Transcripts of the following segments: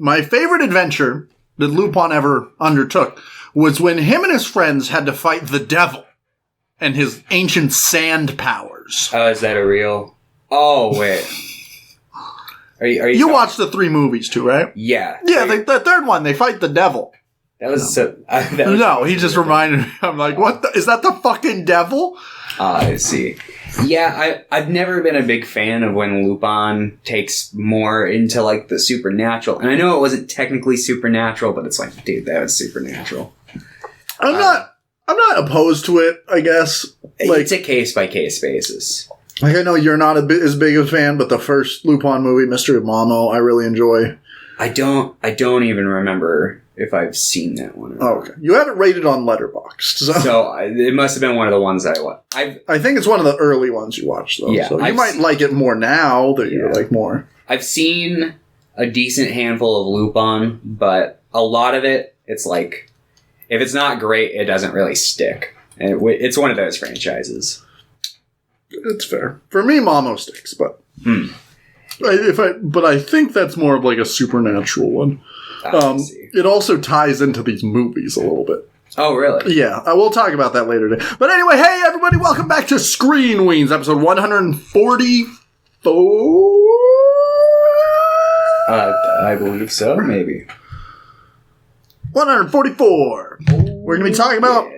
My favorite adventure that Lupin ever undertook was when him and his friends had to fight the devil and his ancient sand powers. Oh, is that a real? Oh, wait. Are you watched the 3 movies too, right? Yeah. Yeah, the third one, they fight the devil. That was he just reminded me. I'm like, what? Is that the fucking devil? I see. Yeah, I've never been a big fan of when Lupin takes more into, like, the supernatural. And I know it wasn't technically supernatural, but it's like, dude, that was supernatural. I'm not opposed to it, I guess. Like, it's a case-by-case basis. Like, I know you're not as big a fan, but the first Lupin movie, Mystery of Momo, I really enjoy. I don't even remember if I've seen that one. Oh, okay. You have it rated on Letterboxd. So it must have been one of the ones that I watched. I think it's one of the early ones you watched, though. Yeah, so you might like it more now that you like more. I've seen a decent handful of Lupin, but a lot of it, it's like, if it's not great, it doesn't really stick. And it's one of those franchises. It's fair. For me, Momo sticks, but I think that's more of like a supernatural one. It also ties into these movies a little bit. Oh, really? Yeah, we'll talk about that later today. But anyway, hey everybody, welcome back to Screen Weens, episode 144. I believe so, maybe. 144. We're going to be talking about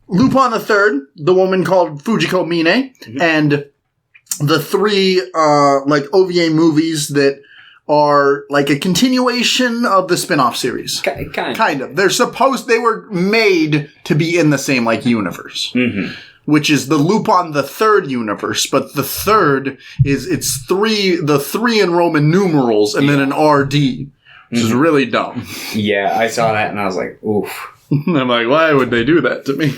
Lupin III, the woman called Fujiko Mine, and the 3 OVA movies that are like a continuation of the spin-off series. Kind of. They were made to be in the same universe. Mm-hmm. Which is the Lupin the Third universe, but the third it's the 3 in Roman numerals and then an RD. Which is really dumb. Yeah, I saw that and I was like, oof. I'm like, why would they do that to me?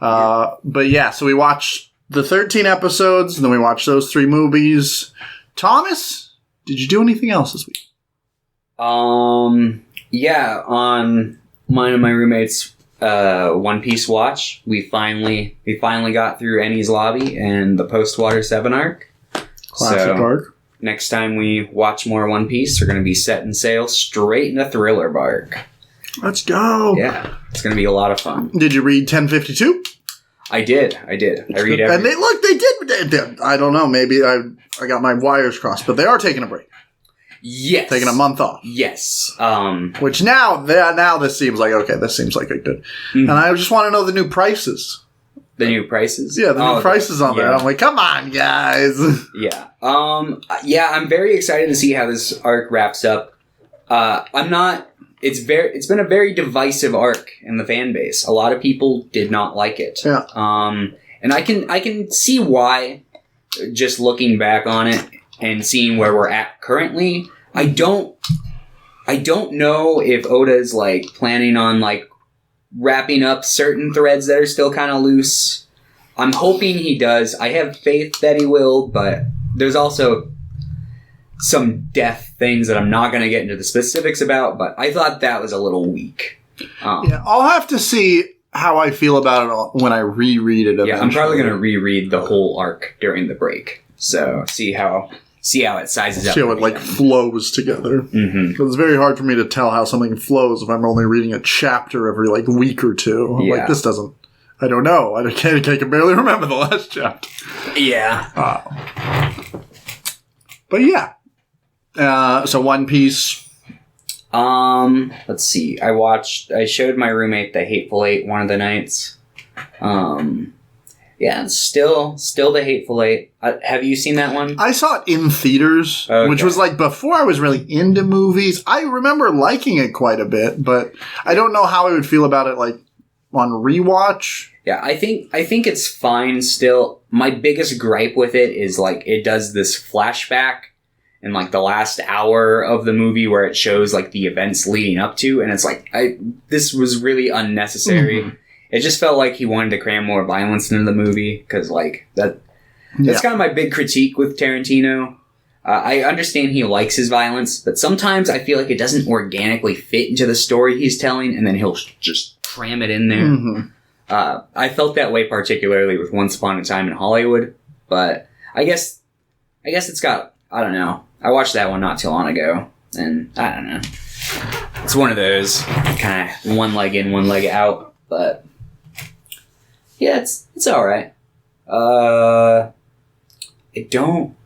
But yeah, so we watched the 13 episodes, and then we watched those 3 movies. Thomas, did you do anything else this week? Yeah, on mine and my roommate's One Piece watch, we finally got through Eni's Lobby and the Post-Water 7 arc. Classic arc. Next time we watch more One Piece, we're going to be setting sail straight into Thriller Bark. Let's go. Yeah, it's going to be a lot of fun. Did you read 1052? I did. I read every... And they did. I don't know. Maybe I got my wires crossed, but they are taking a break. Yes. Taking a month off. Yes. Which now this seems like, okay, this seems like a good. Mm-hmm. And I just want to know the new prices. The new prices? Yeah, the new prices on there. I'm like, come on, guys. Yeah. I'm very excited to see how this arc wraps up. It's been a very divisive arc in the fan base. A lot of people did not like it. Yeah. And I can see why, just looking back on it and seeing where we're at currently. I don't know if Oda's planning on wrapping up certain threads that are still kind of loose. I'm hoping he does. I have faith that he will, but there's also some death things that I'm not going to get into the specifics about, but I thought that was a little weak. Yeah, I'll have to see how I feel about it when I reread it eventually. Yeah, I'm probably going to reread the whole arc during the break. So see how it sizes up. See how it flows together. Mm-hmm. It's very hard for me to tell how something flows if I'm only reading a chapter every week or two. I'm like, this doesn't. I don't know. I can barely remember the last chapter. Yeah. But yeah. So One Piece. Let's see. I showed my roommate The Hateful Eight one of the nights. Yeah, still the Hateful Eight. Have you seen that one? I saw it in theaters, which was before I was really into movies. I remember liking it quite a bit, but I don't know how I would feel about it on rewatch. Yeah, I think it's fine still. My biggest gripe with it is it does this flashback in the last hour of the movie where it shows the events leading up to, and it's this was really unnecessary. Mm-hmm. It just felt like he wanted to cram more violence into the movie, because that's kind of my big critique with Tarantino. I understand he likes his violence, but sometimes I feel like it doesn't organically fit into the story he's telling, and then he'll just cram it in there. Mm-hmm. I felt that way particularly with Once Upon a Time in Hollywood, but I guess it's got, I don't know. I watched that one not too long ago. And I don't know. It's one of those kind of one leg in, one leg out. But yeah, it's all right. I don't.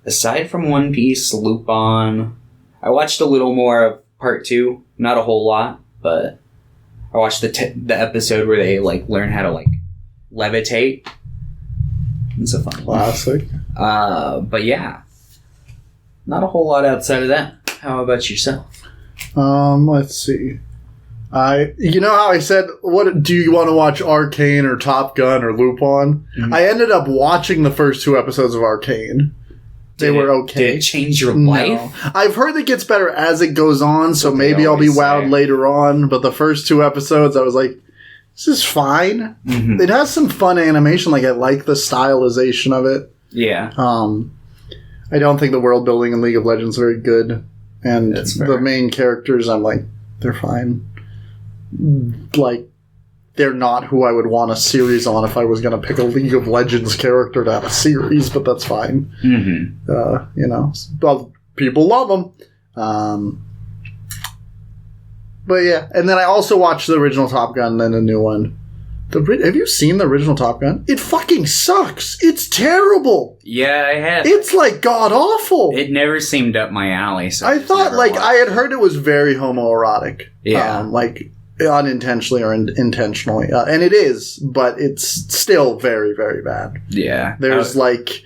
Aside from One Piece, Lupin, I watched a little more of part 2. Not a whole lot, but I watched the episode where they like learn how to like levitate. It's a fun classic. But yeah, not a whole lot outside of that. How about yourself? Let's see. You know how I said, what do you want to watch, Arcane or Top Gun or Lupin? Mm-hmm. I ended up watching the first 2 episodes of Arcane. They were okay. Did it change your life? I've heard it gets better as it goes on, so maybe I'll be wowed later on. But the first 2 episodes, I was like, this is fine. Mm-hmm. It has some fun animation. Like, I like the stylization of it. Yeah. I don't think the world building in League of Legends is very good. And the main characters, I'm like, they're fine. Like, they're not who I would want a series on if I was going to pick a League of Legends character to have a series, but that's fine. Mm-hmm. You know, well, people love them. But yeah, and then I also watched the original Top Gun and then a new one. Have you seen the original Top Gun? It fucking sucks. It's terrible. Yeah, I have. It's like god awful. It never seemed up my alley. So I thought, like, I had heard it was very homoerotic. Yeah. Like, unintentionally or intentionally. And it is, but it's still very, very bad. Yeah. There's, like,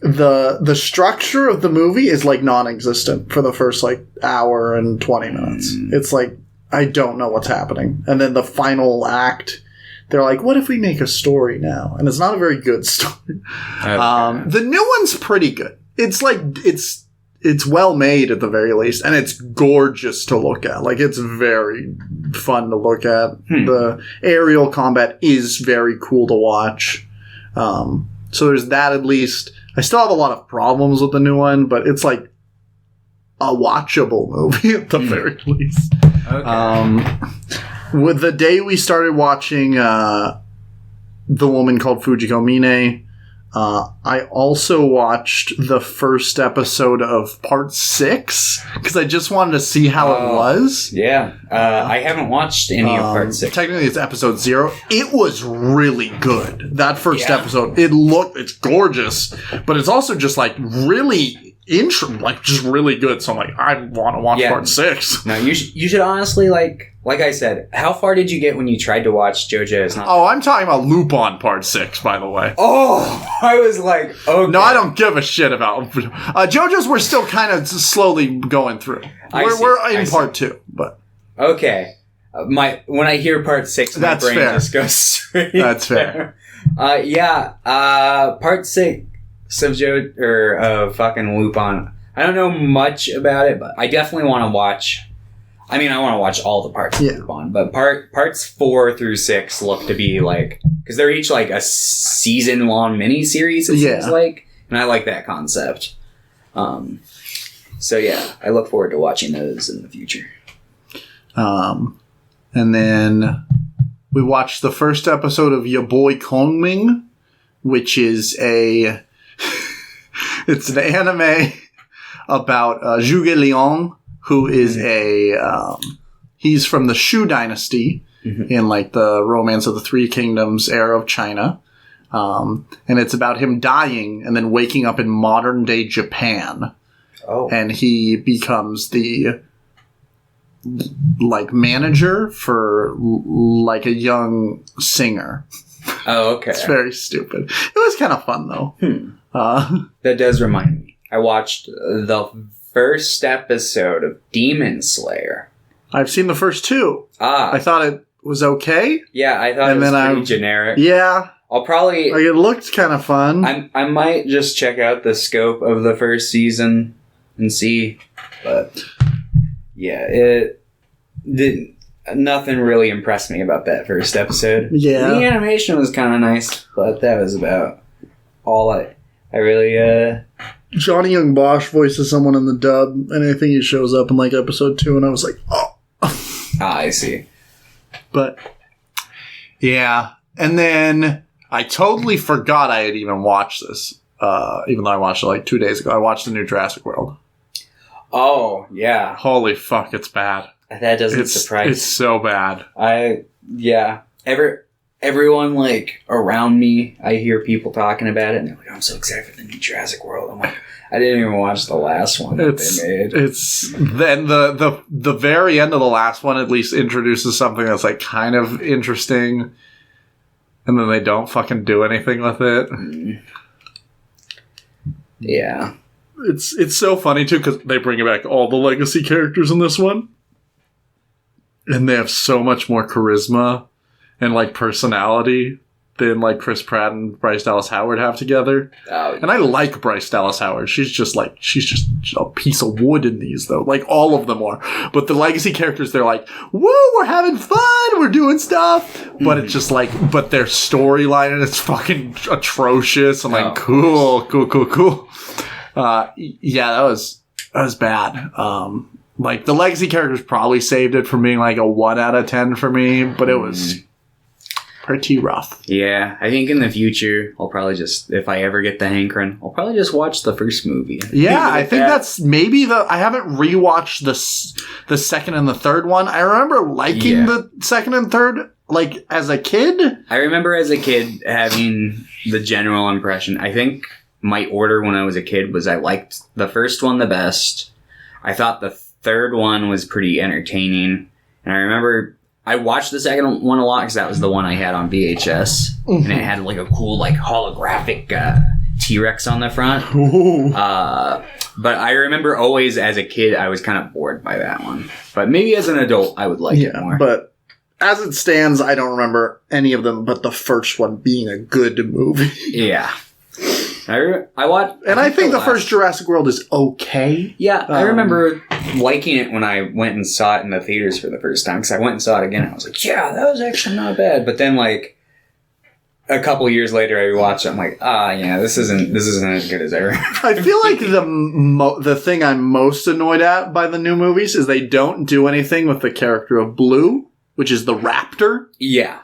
the structure of the movie is, like, non-existent for the first, like, hour and 20 minutes. It's like, I don't know what's happening. And then the final act, they're like, what if we make a story now? And it's not a very good story. Okay. The new one's pretty good. It's, like, it's well made at the very least, and it's gorgeous to look at. Like, it's very fun to look at. The aerial combat is very cool to watch. So there's that at least. I still have a lot of problems with the new one, but it's like a watchable movie at the very least. Okay. With the day we started watching The Woman Called Fujiko Mine, I also watched the first episode of part 6 because I just wanted to see how it was. Yeah. I haven't watched any of part 6. Technically, it's episode 0. It was really good. That first episode, it's gorgeous, but it's also just like really just really good. So I'm like, I want to watch part 6. No, you should honestly like I said, how far did you get when you tried to watch JoJo's? I'm talking about Lupin Part 6, by the way. Oh, I was like, okay. No, I don't give a shit about JoJo's. We're still kind of slowly going through. We're in Part 2, but okay. When I hear Part 6, my brain just goes straight. That's fair. Part 6 of fucking Lupin. I don't know much about it, but I definitely want to watch. I mean, I want to watch all the parts of Lupin, but parts 4 through 6 look to be like, because they're each like a season-long mini-series, it seems like, and I like that concept. So yeah, I look forward to watching those in the future. And then we watched the first episode of Ya Boy Kongming, which is it's an anime about Zhuge Liang, who is he's from the Shu Dynasty in like the Romance of the Three Kingdoms era of China. And it's about him dying and then waking up in modern day Japan. Oh. And he becomes the like manager for like a young singer. Oh, okay. It's very stupid. It was kind of fun though. That does remind me. I watched the first episode of Demon Slayer. I've seen the first 2. I thought it was okay. Yeah, I thought it was pretty generic. Yeah. I'll probably... Like, it looked kind of fun. I might just check out the scope of the first season and see. But, yeah, nothing really impressed me about that first episode. Yeah. The animation was kind of nice, but that was about all I really... Johnny Young Bosch voices someone in the dub, and I think he shows up in like episode 2, and I was like, oh. I see. But, yeah. And then I totally forgot I had even watched this, even though I watched it like 2 days ago. I watched the new Jurassic World. Oh, yeah. Holy fuck, it's bad. That doesn't surprise me. It's so bad. Everyone, like, around me, I hear people talking about it, and they're like, I'm so excited for the new Jurassic World. I'm like, I didn't even watch the last one that they made. Then the very end of the last one at least introduces something that's, like, kind of interesting, and then they don't fucking do anything with it. Yeah. It's so funny, too, because they bring back all the legacy characters in this one. And they have so much more charisma and, like, personality than, like, Chris Pratt and Bryce Dallas Howard have together. Oh, yeah. And I like Bryce Dallas Howard. She's just a piece of wood in these, though. Like, all of them are. But the legacy characters, they're like, woo, we're having fun, we're doing stuff. But it's just like, but their storyline, and it's fucking atrocious. I'm like, cool. Yeah, that was bad. Like, the legacy characters probably saved it from being like a 1 out of 10 for me, but it was pretty rough. Yeah, I think in the future, I'll probably just, if I ever get the hankering, I'll probably just watch the first movie. Yeah, I think that's maybe I haven't rewatched the second and the third one. I remember liking the second and third, like, as a kid. I remember as a kid having the general impression. I think my order when I was a kid was I liked the first one the best. I thought the third one was pretty entertaining. And I remember I watched the second one a lot because that was the one I had on VHS. Mm-hmm. And it had like a cool like holographic T-Rex on the front. But I remember always as a kid I was kind of bored by that one. But maybe as an adult I would like it more. But as it stands, I don't remember any of them but the first one being a good movie. Yeah. I watched, and I think the first Jurassic World is okay. Yeah, I remember liking it when I went and saw it in the theaters for the first time, because I went and saw it again, and I was like, yeah, that was actually not bad. But then, like, a couple years later, I rewatched it, I'm like, yeah, this isn't as good as I remember. I feel like the thing I'm most annoyed at by the new movies is they don't do anything with the character of Blue, which is the raptor. Yeah.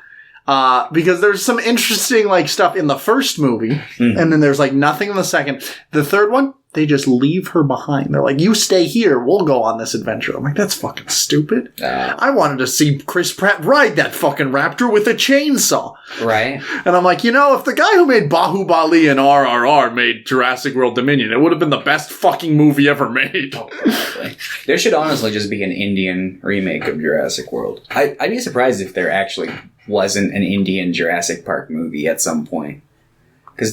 Because there's some interesting, like, stuff in the first movie, and then there's, like, nothing in the second. The third one, they just leave her behind. They're like, you stay here, we'll go on this adventure. I'm like, that's fucking stupid. I wanted to see Chris Pratt ride that fucking raptor with a chainsaw. Right. And I'm like, if the guy who made Bahubali and RRR made Jurassic World Dominion, it would have been the best fucking movie ever made. There should honestly just be an Indian remake of Jurassic World. I'd be surprised if there actually wasn't an Indian Jurassic Park movie at some point. Because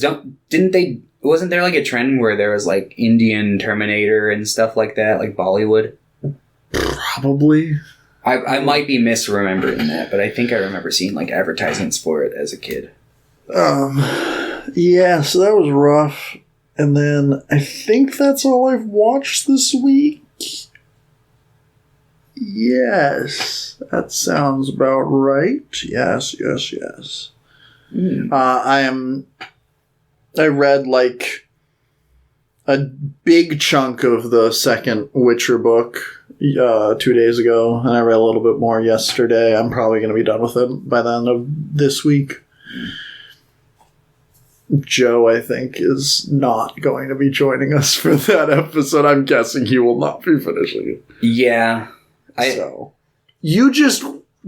wasn't there like a trend where there was like Indian Terminator and stuff like that, like Bollywood? Probably. I might be misremembering that, but I think I remember seeing like advertisements for it as a kid. Yeah, so that was rough. And then I think that's all I've watched this week. Yes, that sounds about right. Yes. I read like a big chunk of the second Witcher book 2 days ago, and I read a little bit more yesterday. I'm probably going to be done with it by the end of this week. Joe, I think, is not going to be joining us for that episode. I'm guessing he will not be finishing it. Yeah. So, you just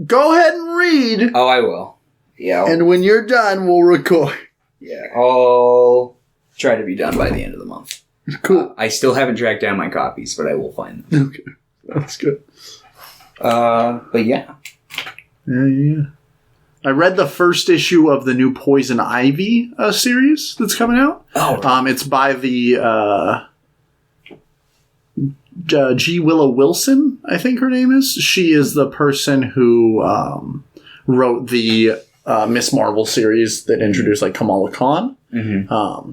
go ahead and read. Oh, I will. Yeah. And when you're done, we'll record. Yeah. I'll try to be done by the end of the month. Cool. I still haven't tracked down my copies, but I will find them. Okay. That's good. But yeah. Yeah. I read the first issue of the new Poison Ivy series that's coming out. Oh. It's by the G. Willow Wilson, I think her name is. She is the person who wrote the Miss Marvel series that introduced like Kamala Khan. Mm-hmm.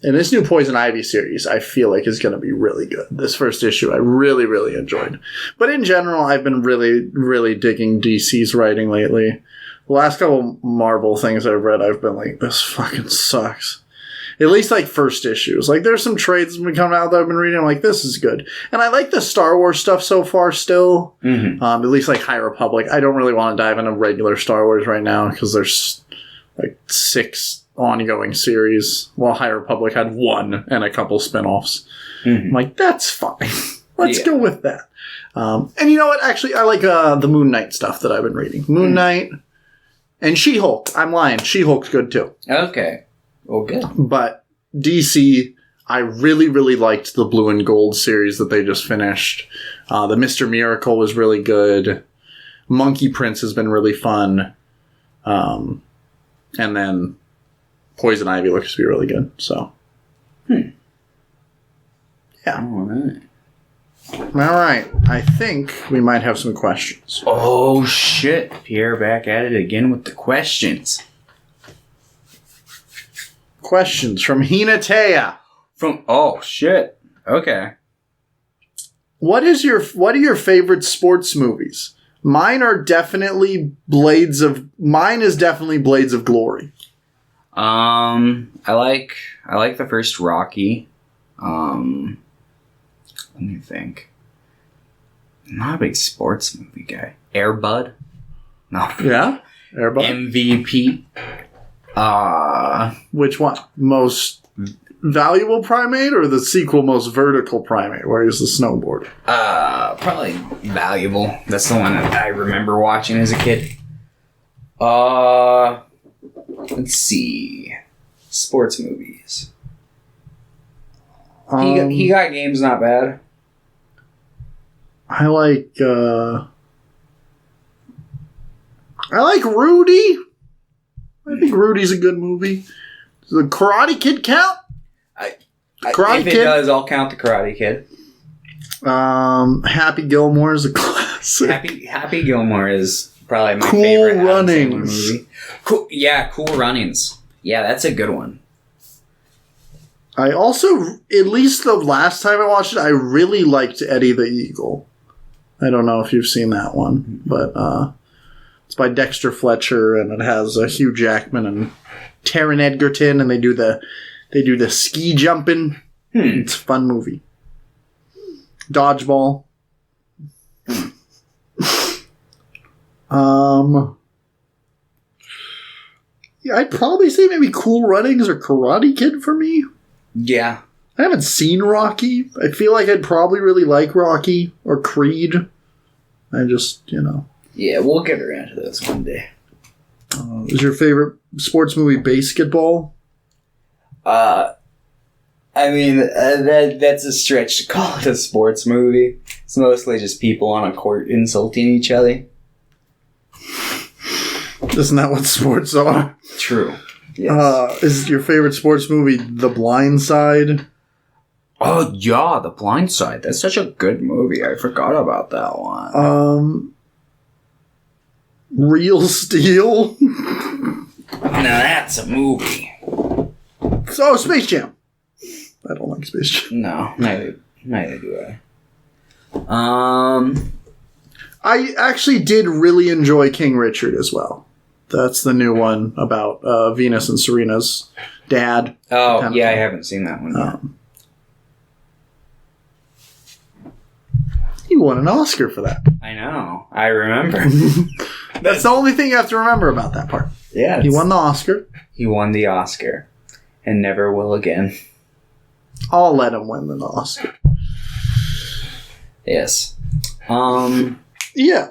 And this new Poison Ivy series, I feel like is going to be really good. This first issue, I really, really enjoyed. But in general, I've been really, really digging DC's writing lately. The last couple Marvel things I've read, I've been like, this fucking sucks. At least, like, first issues. Like, there's some trades that have been coming out that I've been reading. I'm like, this is good. And I like the Star Wars stuff so far still. Mm-hmm. At least, like, High Republic. I don't really want to dive into regular Star Wars right now because there's, like, 6 ongoing series, while High Republic had 1 and a couple spin-offs. Mm-hmm. I'm like, that's fine. Let's go with that. And you know what? Actually, I like the Moon Knight stuff that I've been reading. Moon Knight and She-Hulk. I'm lying. She-Hulk's good too. Okay. Well, good. But DC, I really, really liked the Blue and Gold series that they just finished. The Mr. Miracle was really good. Monkey Prince has been really fun. And then Poison Ivy looks to be really good. So, yeah. All right. All right. I think we might have some questions. Oh, shit. Pierre back at it again with the questions. Questions from Hinatea. Oh, shit. Okay. What are your favorite sports movies? Mine is definitely Blades of Glory. I like the first Rocky. Let me think. I'm not a big sports movie guy. Air Bud? No. Yeah? Air Bud? MVP. Which one? Most valuable primate or the sequel most vertical primate where he's the snowboarder? Probably Valuable. That's the one that I remember watching as a kid. Let's see. Sports movies. He got games not bad. I like Rudy. I think Rudy's a good movie. Does the Karate Kid count? If it does, I'll count the Karate Kid. Happy Gilmore is a classic. Happy Gilmore is probably my Cool favorite Runnings. movie. Cool Runnings. Yeah, that's a good one. I also, at least the last time I watched it, I really liked Eddie the Eagle. I don't know if you've seen that one, but it's by Dexter Fletcher, and it has Hugh Jackman and Taron Egerton, and they do the ski jumping. It's a fun movie. Dodgeball. Yeah, I'd probably say maybe Cool Runnings or Karate Kid for me. Yeah. I haven't seen Rocky. I feel like I'd probably really like Rocky or Creed. I just, Yeah, we'll get around to those one day. Is your favorite sports movie basketball? I mean, that's a stretch to call it a sports movie. It's mostly just people on a court insulting each other. Isn't that what sports are? True. Yes. Is your favorite sports movie The Blind Side? Oh, yeah, The Blind Side. That's such a good movie. I forgot about that one. Real Steel? Now that's a movie. So, Space Jam. I don't like Space Jam. No, neither do I. I actually did really enjoy King Richard as well. That's the new one about Venus and Serena's dad. Oh, yeah, I haven't seen that one yet. He won an Oscar for that. I know. I remember. That's the only thing you have to remember about that part. Yeah. He won the Oscar. He won the Oscar. And never will again. I'll let him win the Oscar. Yes. Yeah.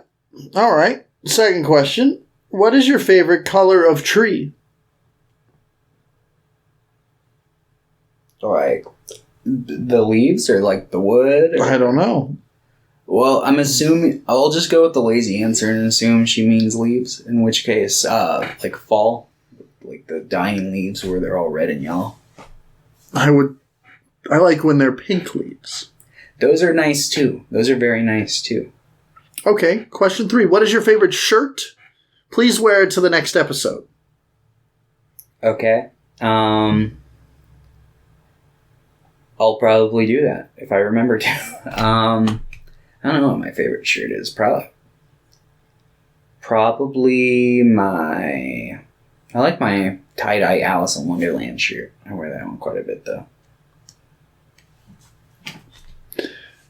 All right. Second question. What is your favorite color of tree? Like the leaves or like the wood? Or? I don't know. Well, I'm assuming I'll just go with the lazy answer and assume she means leaves. In which case, like fall, like the dying leaves where they're all red and yellow. I like when they're pink leaves. Those are nice too. Those are very nice too. Okay. Question 3. What is your favorite shirt? Please wear it to the next episode. Okay. I'll probably do that if I remember to. I don't know what my favorite shirt is. Probably I like my tie-dye Alice in Wonderland shirt. I wear that one quite a bit though.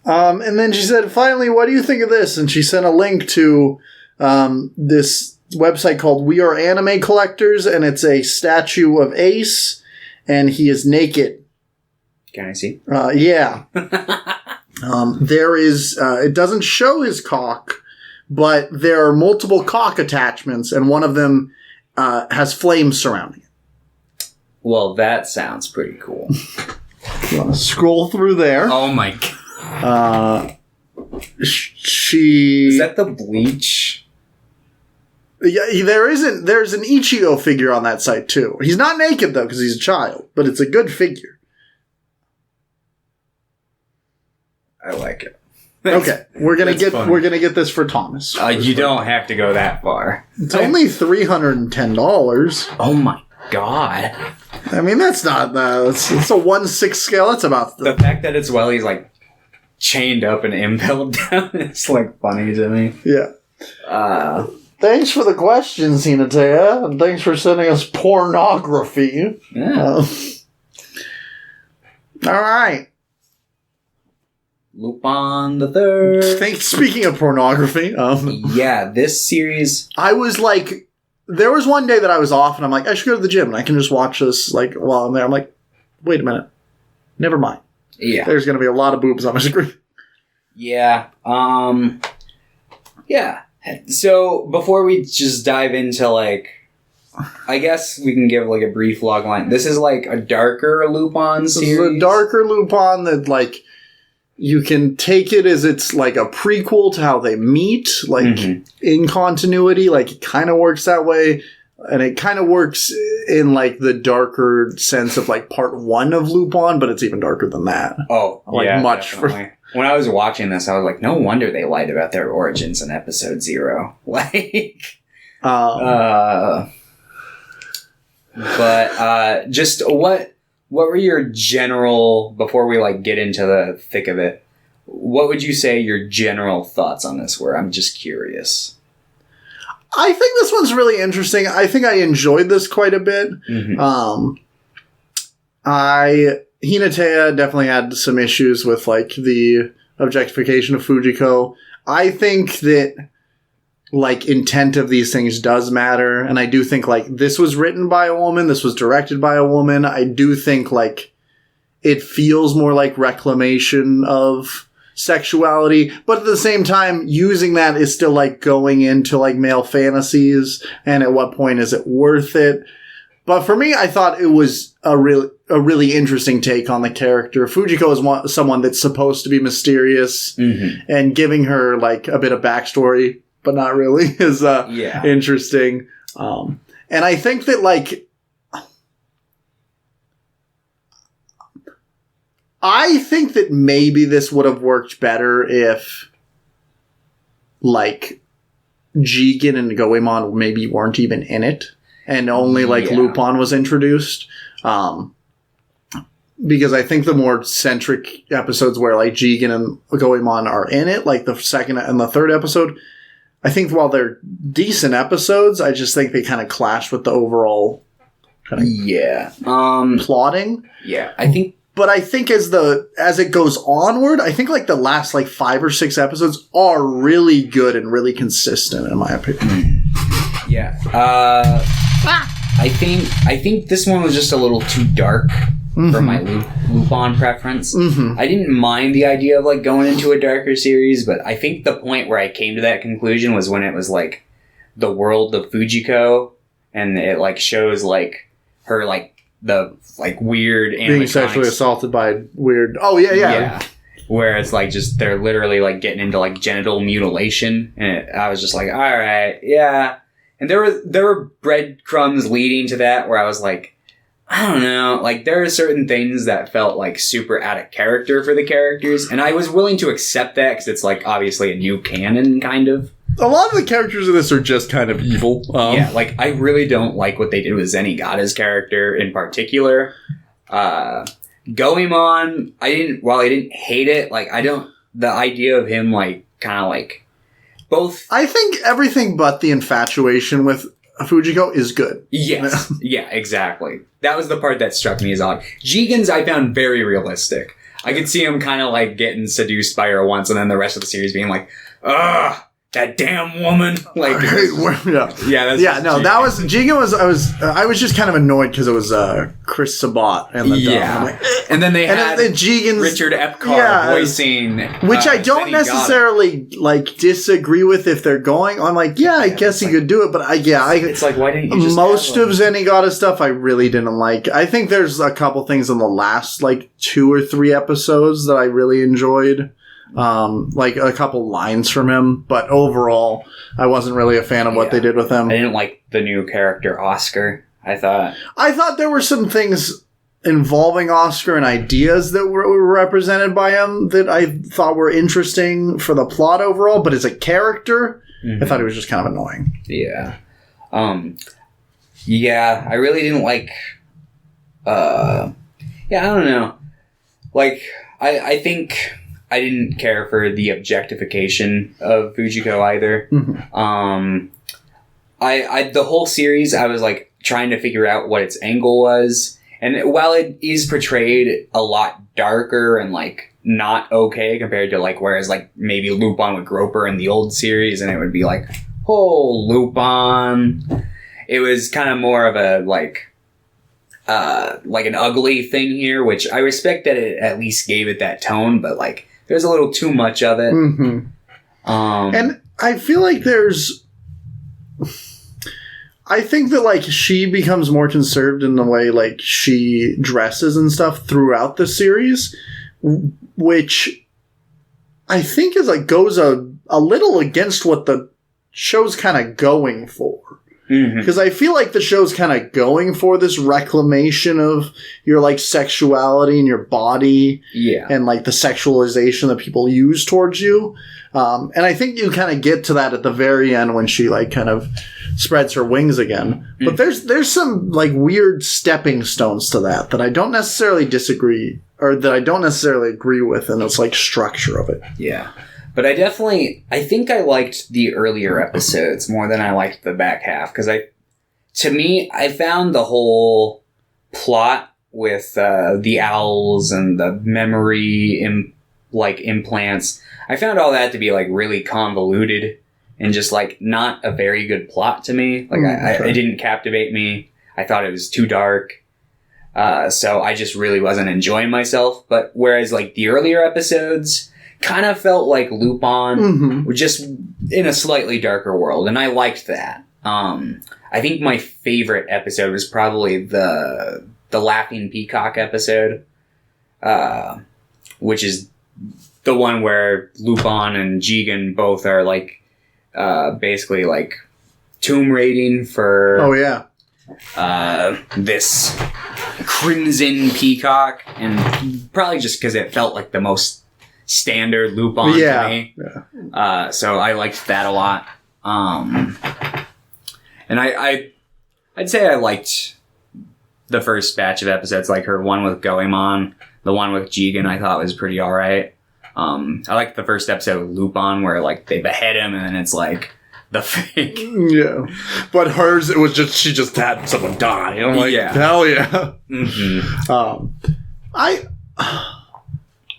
And then she said, finally, what do you think of this? And she sent a link to this website called We Are Anime Collectors, and it's a statue of Ace, and he is naked. Can I see? Yeah. There is, it doesn't show his cock, but there are multiple cock attachments, and one of them has flames surrounding it. Well, that sounds pretty cool. You want to scroll through there? Oh my god. She... Is that the Bleach? Yeah, there's an Ichigo figure on that site, too. He's not naked, though, because he's a child, but it's a good figure. I like it. Okay, we're gonna get this for Thomas. You don't have to go that far. It's only $310. Oh my god! I mean, that's not it's a 1/6 scale. That's about the fact that it's while he's like chained up and impaled down. It's like funny to me. Yeah. Thanks for the questions, Hinatea, and thanks for sending us pornography. Yeah. All right. Lupin the Third. Speaking of pornography, yeah, this series. I was like, there was one day that I was off, and I'm like, I should go to the gym, and I can just watch this like while I'm there. I'm like, wait a minute, never mind. Yeah, there's going to be a lot of boobs on my screen. Yeah. Yeah. So before we just dive into like, I guess we can give like a brief log line. This is like a darker Lupin series. This is a darker Lupin that like. You can take it as it's like a prequel to how they meet, like in continuity. Like it kind of works that way, and it kind of works in like the darker sense of like part 1 of Lupin, but it's even darker than that. Oh, like yeah, much. When I was watching this, I was like, no wonder they lied about their origins in episode 0. Like, just what were your general, before we like get into the thick of it, what would you say your general thoughts on this were? I'm just curious. I think this one's really interesting. I think I enjoyed this quite a bit. Hinatea definitely had some issues with like the objectification of Fujiko. I think that like intent of these things does matter, and I do think like this was written by a woman, this was directed by a woman. I do think like it feels more like reclamation of sexuality, but at the same time using that is still like going into like male fantasies, and at what point is it worth it? But for me, I thought it was a really interesting take on the character. Fujiko is someone that's supposed to be mysterious, and giving her like a bit of backstory but not really, is interesting. And I think that, like, I think that maybe this would have worked better if, like, Jigen and Goemon maybe weren't even in it, and only, like, Lupin was introduced. Because I think the more centric episodes where, like, Jigen and Goemon are in it, like the second and the third episode, I think while they're decent episodes, I just think they kind of clash with the overall kind of plotting. Yeah, I think. But I think as it goes onward, I think like the last like 5 or 6 episodes are really good and really consistent, in my opinion. Yeah. I think this one was just a little too dark for my Lupin preference. I didn't mind the idea of like going into a darker series, but I think the point where I came to that conclusion was when it was like the world of Fujiko, and it like shows like her like the like weird being sexually assaulted by weird. Oh yeah. Where it's like just they're literally like getting into like genital mutilation, and I was just like, all right, yeah. And there were breadcrumbs leading to that where I was like, I don't know, like there are certain things that felt like super out of character for the characters, and I was willing to accept that because it's like obviously a new canon kind of. A lot of the characters in this are just kind of evil. Like I really don't like what they did with Zenigata's character in particular. Goemon, while I didn't hate it, like the idea of him like kind of like both. I think everything but the infatuation with Fujiko is good. Yes. Yeah, exactly. That was the part that struck me as odd. Jigen's I found very realistic. I could see him kind of like getting seduced by her once, and then the rest of the series being like, ugh, that damn woman. Like, that was Jigen. I was just kind of annoyed because it was Chris Sabat and the dog. And then they had Jigen's Richard Epcar voicing, which I don't necessarily like disagree with if they're going. I'm like, I guess he could do it, but it's like, why didn't you just most of Zenigata stuff I really didn't like. I think there's a couple things in the last like 2 or 3 episodes that I really enjoyed. Like a couple lines from him, but overall, I wasn't really a fan of what they did with him. I didn't like the new character, Oscar. I thought there were some things involving Oscar and ideas that were represented by him that I thought were interesting for the plot overall, but as a character, I thought he was just kind of annoying. Yeah. I really didn't like, I don't know. Like, I think I didn't care for the objectification of Fujiko either. The whole series, I was like trying to figure out what its angle was. And while it is portrayed a lot darker and like not okay compared to like, whereas like maybe Lupin would grope her in the old series and it would be like, oh, Lupin. It was kind of more of a like an ugly thing here, which I respect that it at least gave it that tone, but like, there's a little too much of it. And I feel like I think that like she becomes more conserved in the way like she dresses and stuff throughout the series, which I think is like goes a little against what the show's kind of going for. Because I feel like the show's kind of going for this reclamation of your, like, sexuality and your body. Yeah. And, like, the sexualization that people use towards you. And I think you kind of get to that at the very end when she, like, kind of spreads her wings again. But there's some, like, weird stepping stones to that I don't necessarily disagree, or that I don't necessarily agree with in its, like, structure of it. Yeah. But I think I liked the earlier episodes more than I liked the back half. Because to me, I found the whole plot with the owls and the memory implants, I found all that to be like really convoluted and just like not a very good plot to me. Like it didn't captivate me. I thought it was too dark. So I just really wasn't enjoying myself. But whereas like the earlier episodes kind of felt like Lupin, just in a slightly darker world, and I liked that. I think my favorite episode was probably the Laughing Peacock episode, which is the one where Lupin and Jigen both are like basically like tomb raiding for this crimson peacock, and probably just because it felt like the most standard Lupin to me. So I liked that a lot. And I'd say I liked the first batch of episodes, like her one with Goemon, the one with Jigen I thought was pretty alright. I liked the first episode of Lupin where like they behead him and then it's like the fake. Yeah. But hers, it was just, she just had someone die. I'm like, hell yeah.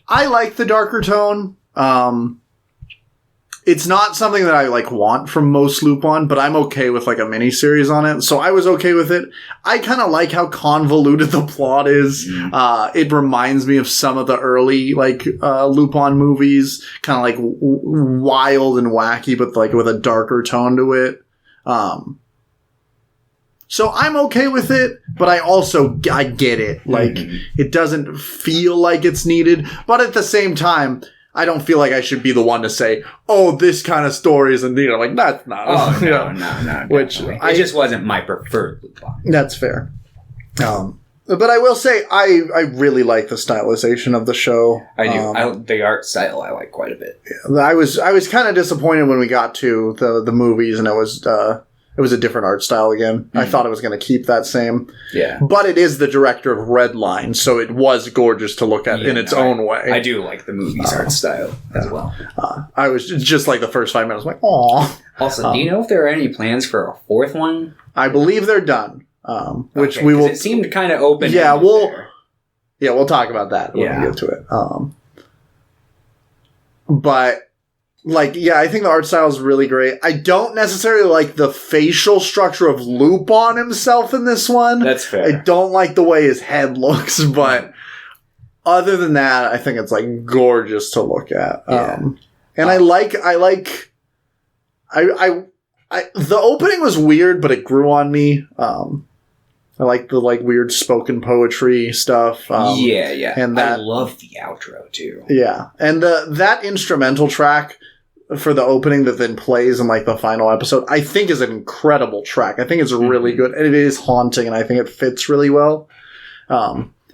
I like the darker tone. It's not something that I like want from most Lupin, but I'm okay with like a miniseries on it. So I was okay with it. I kind of like how convoluted the plot is. It reminds me of some of the early like Lupin movies, kind of like wild and wacky, but like with a darker tone to it. So I'm okay with it, but I get it. Like, it doesn't feel like it's needed, but at the same time, I don't feel like I should be the one to say, oh, this kind of story isn't needed. Like, that's not. Oh, no. Which it just wasn't my preferred Lupin. That's fair. But I will say, I really like the stylization of the show. I do. The art style I like quite a bit. Yeah, I was kind of disappointed when we got to the movies and it was a different art style again. I thought it was going to keep that same. Yeah. But it is the director of Redline, so it was gorgeous to look at in its own way. I do like the movie's art style as well. I was just like the first 5 minutes, like, aw. Also, do you know if there are any plans for a fourth one? I believe they're done. Which we will. It seemed kind of open. Yeah, we'll talk about that when we get to it. But like, yeah, I think the art style is really great. I don't necessarily like the facial structure of Lupin himself in this one. That's fair. I don't like the way his head looks, but other than that, I think it's like gorgeous to look at. Yeah. And the opening was weird, but it grew on me. I like the like weird spoken poetry stuff. Yeah. And I love the outro too. Yeah. And that instrumental track for the opening that then plays in like the final episode, I think is an incredible track. I think it's really good, and it is haunting, and I think it fits really well.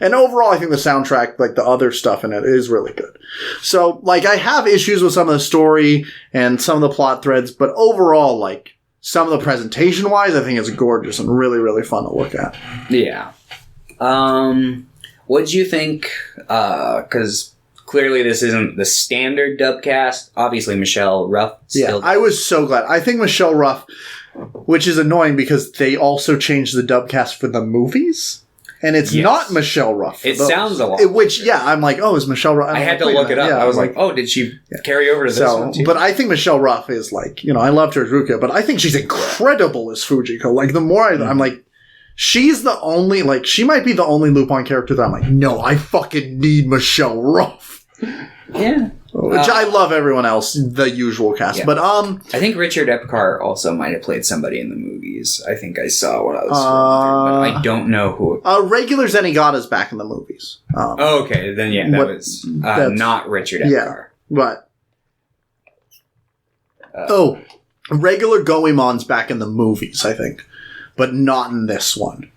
And overall, I think the soundtrack, like the other stuff in it, is really good. So, like, I have issues with some of the story and some of the plot threads, but overall, like, some of the presentation-wise, I think it's gorgeous and really, really fun to look at. Yeah. What did you think? Because clearly this isn't the standard dub cast. Obviously, Michelle Ruff. Yeah, I was so glad. I think Michelle Ruff, which is annoying because they also changed the dub cast for the movies. And it's not Michelle Ruff. It sounds a lot. I'm like, oh, is Michelle Ruff? I had to look it up. I was like, oh, did she carry over to this one too? But I think Michelle Ruff is like, I loved her as Rukia, but I think she's incredible as Fujiko. Like, the more I'm like, she's the only, like, she might be the only Lupin character that I'm like, no, I fucking need Michelle Ruff. Yeah. Which I love everyone else, the usual cast. Yeah. But I think Richard Epcar also might have played somebody in the movies. I think I saw what I was but I don't know who. Regular Zenigata's back in the movies. Okay, then that was not Richard Epcar. Yeah, but regular Goemon's back in the movies, I think, but not in this one.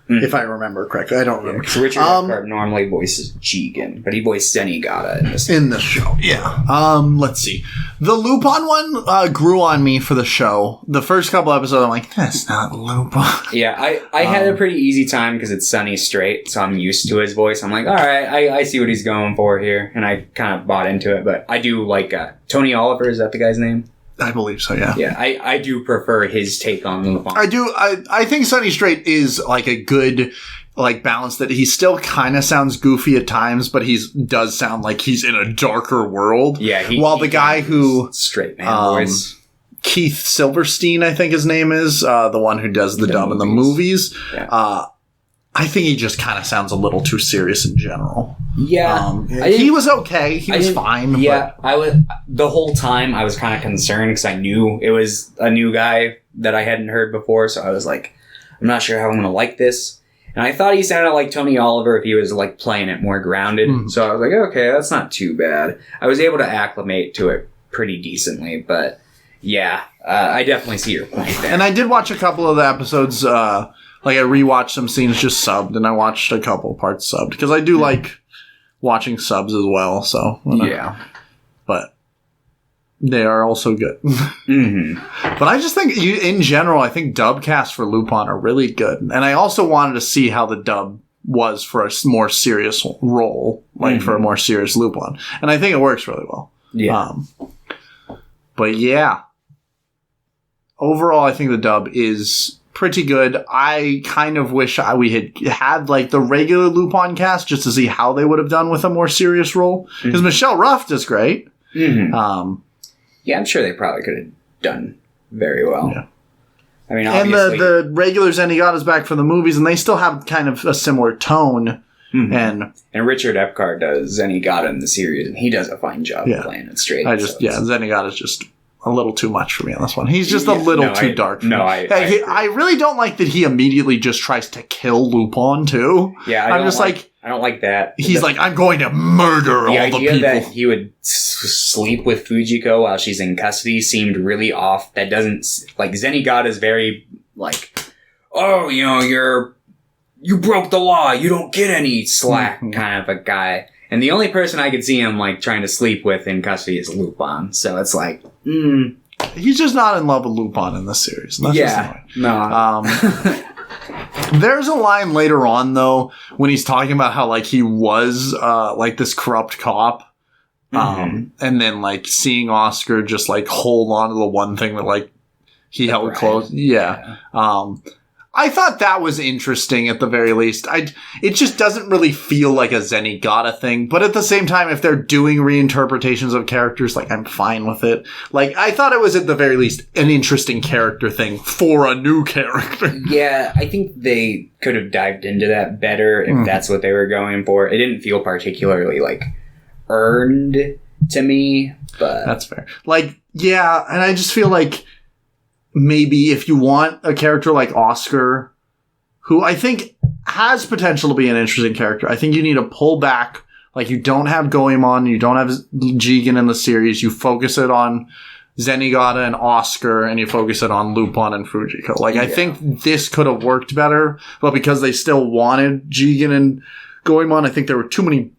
If I remember correctly. I don't remember. Because Richard Epcar normally voices Jigen, but he voiced Zenigata in this. In the show, yeah. Let's see. The Lupin one grew on me for the show. The first couple episodes, I'm like, that's not Lupin. Yeah, I had a pretty easy time because it's Sunny Straight, so I'm used to his voice. I'm like, all right, I see what he's going for here, and I kind of bought into it. But I do like Tony Oliver. Is that the guy's name? I believe so, yeah. Yeah, I do prefer his take on Lupin. I do. I think Sunny Straight is like a good like balance that he still kind of sounds goofy at times, but he does sound like he's in a darker world. Yeah. While the guy who straight man voice, Keith Silverstein, I think his name is, the one who does the dub in the movies. Yeah. I think he just kind of sounds a little too serious in general. Yeah. He was okay. He was fine. Yeah. The whole time I was kind of concerned because I knew it was a new guy that I hadn't heard before. So I was like, I'm not sure how I'm going to like this. And I thought he sounded like Tony Oliver if he was like playing it more grounded. So I was like, okay, that's not too bad. I was able to acclimate to it pretty decently, but yeah, I definitely see your point there. And I did watch a couple of the episodes, like I rewatched some scenes just subbed, and I watched a couple parts subbed because I do like watching subs as well. So yeah, but they are also good. But I just think, in general, I think dub casts for Lupin are really good, and I also wanted to see how the dub was for a more serious role, like for a more serious Lupin, and I think it works really well. Yeah, but yeah, overall, I think the dub is pretty good. I kind of wish we had like the regular Lupin cast just to see how they would have done with a more serious role. Because Michelle Ruff does great. Yeah, I'm sure they probably could have done very well. Yeah. I mean, obviously. And the regular Zenigata's back for the movies, and they still have kind of a similar tone. And Richard Epcar does Zenigata in the series, and he does a fine job playing it straight. Zenigata's just a little too much for me on this one. He's just a little too dark. I really don't like that he immediately just tries to kill Lupin too. Yeah, I don't like that. He's like, I'm going to murder all the people. That he would sleep with Fujiko while she's in custody seemed really off. That doesn't, like, Zenigata is very like, oh, you broke the law. You don't get any slack kind of a guy. And the only person I could see him like trying to sleep with in custody is Lupin. So it's like, he's just not in love with Lupin in this series. And that's no. There's a line later on though when he's talking about how like he was like this corrupt cop, and then like seeing Oscar just like hold on to the one thing that like he held close. Yeah. I thought that was interesting at the very least. It just doesn't really feel like a Zenigata thing, but at the same time, if they're doing reinterpretations of characters, like, I'm fine with it. Like, I thought it was at the very least an interesting character thing for a new character. Yeah, I think they could have dived into that better if that's what they were going for. It didn't feel particularly, like, earned to me, but... That's fair. Like, yeah, and I just feel like maybe if you want a character like Oscar, who I think has potential to be an interesting character, I think you need to pull back. Like, you don't have Goemon, you don't have Jigen in the series, you focus it on Zenigata and Oscar, and you focus it on Lupin and Fujiko. Like, I think this could have worked better, but because they still wanted Jigen and Goemon, I think there were too many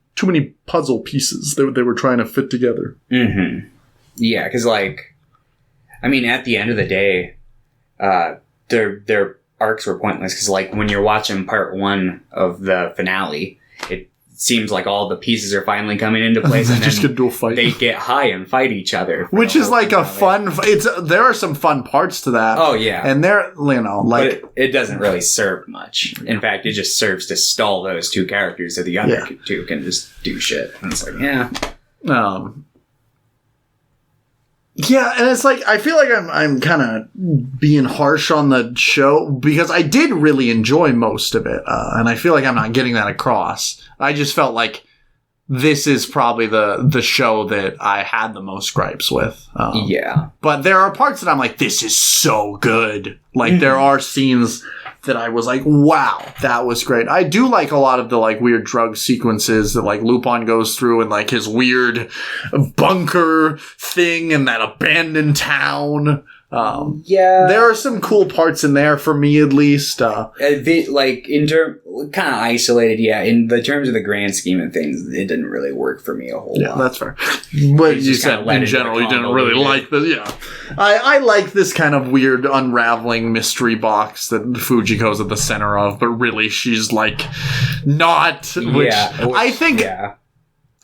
puzzle pieces that they were trying to fit together. Mm-hmm. Yeah, because, like, I mean, at the end of the day, their arcs were pointless, because, like, when you're watching part 1 of the finale, it seems like all the pieces are finally coming into place, and just then get into a fight. They get high and fight each other. Which is like a fun... there are some fun parts to that. Oh, yeah. And they're, like... But it doesn't really serve much. In fact, it just serves to stall those two characters so the other two can just do shit. And it's like, yeah. Yeah, and it's like, I feel like I'm kind of being harsh on the show, because I did really enjoy most of it, and I feel like I'm not getting that across. I just felt like this is probably the show that I had the most gripes with. Yeah. But there are parts that I'm like, this is so good. Like, there are scenes that I was like, wow, that was great. I do like a lot of the, like, weird drug sequences that, like, Lupin goes through, and, like, his weird bunker thing and that abandoned town. There are some cool parts in there for me, at least. Like, kind of isolated, yeah. In the terms of the grand scheme of things, it didn't really work for me a whole lot. Yeah, that's fair. But you said, in general, you didn't really like this. Yeah. I like this kind of weird unraveling mystery box that Fujiko's at the center of, but really she's, like, not.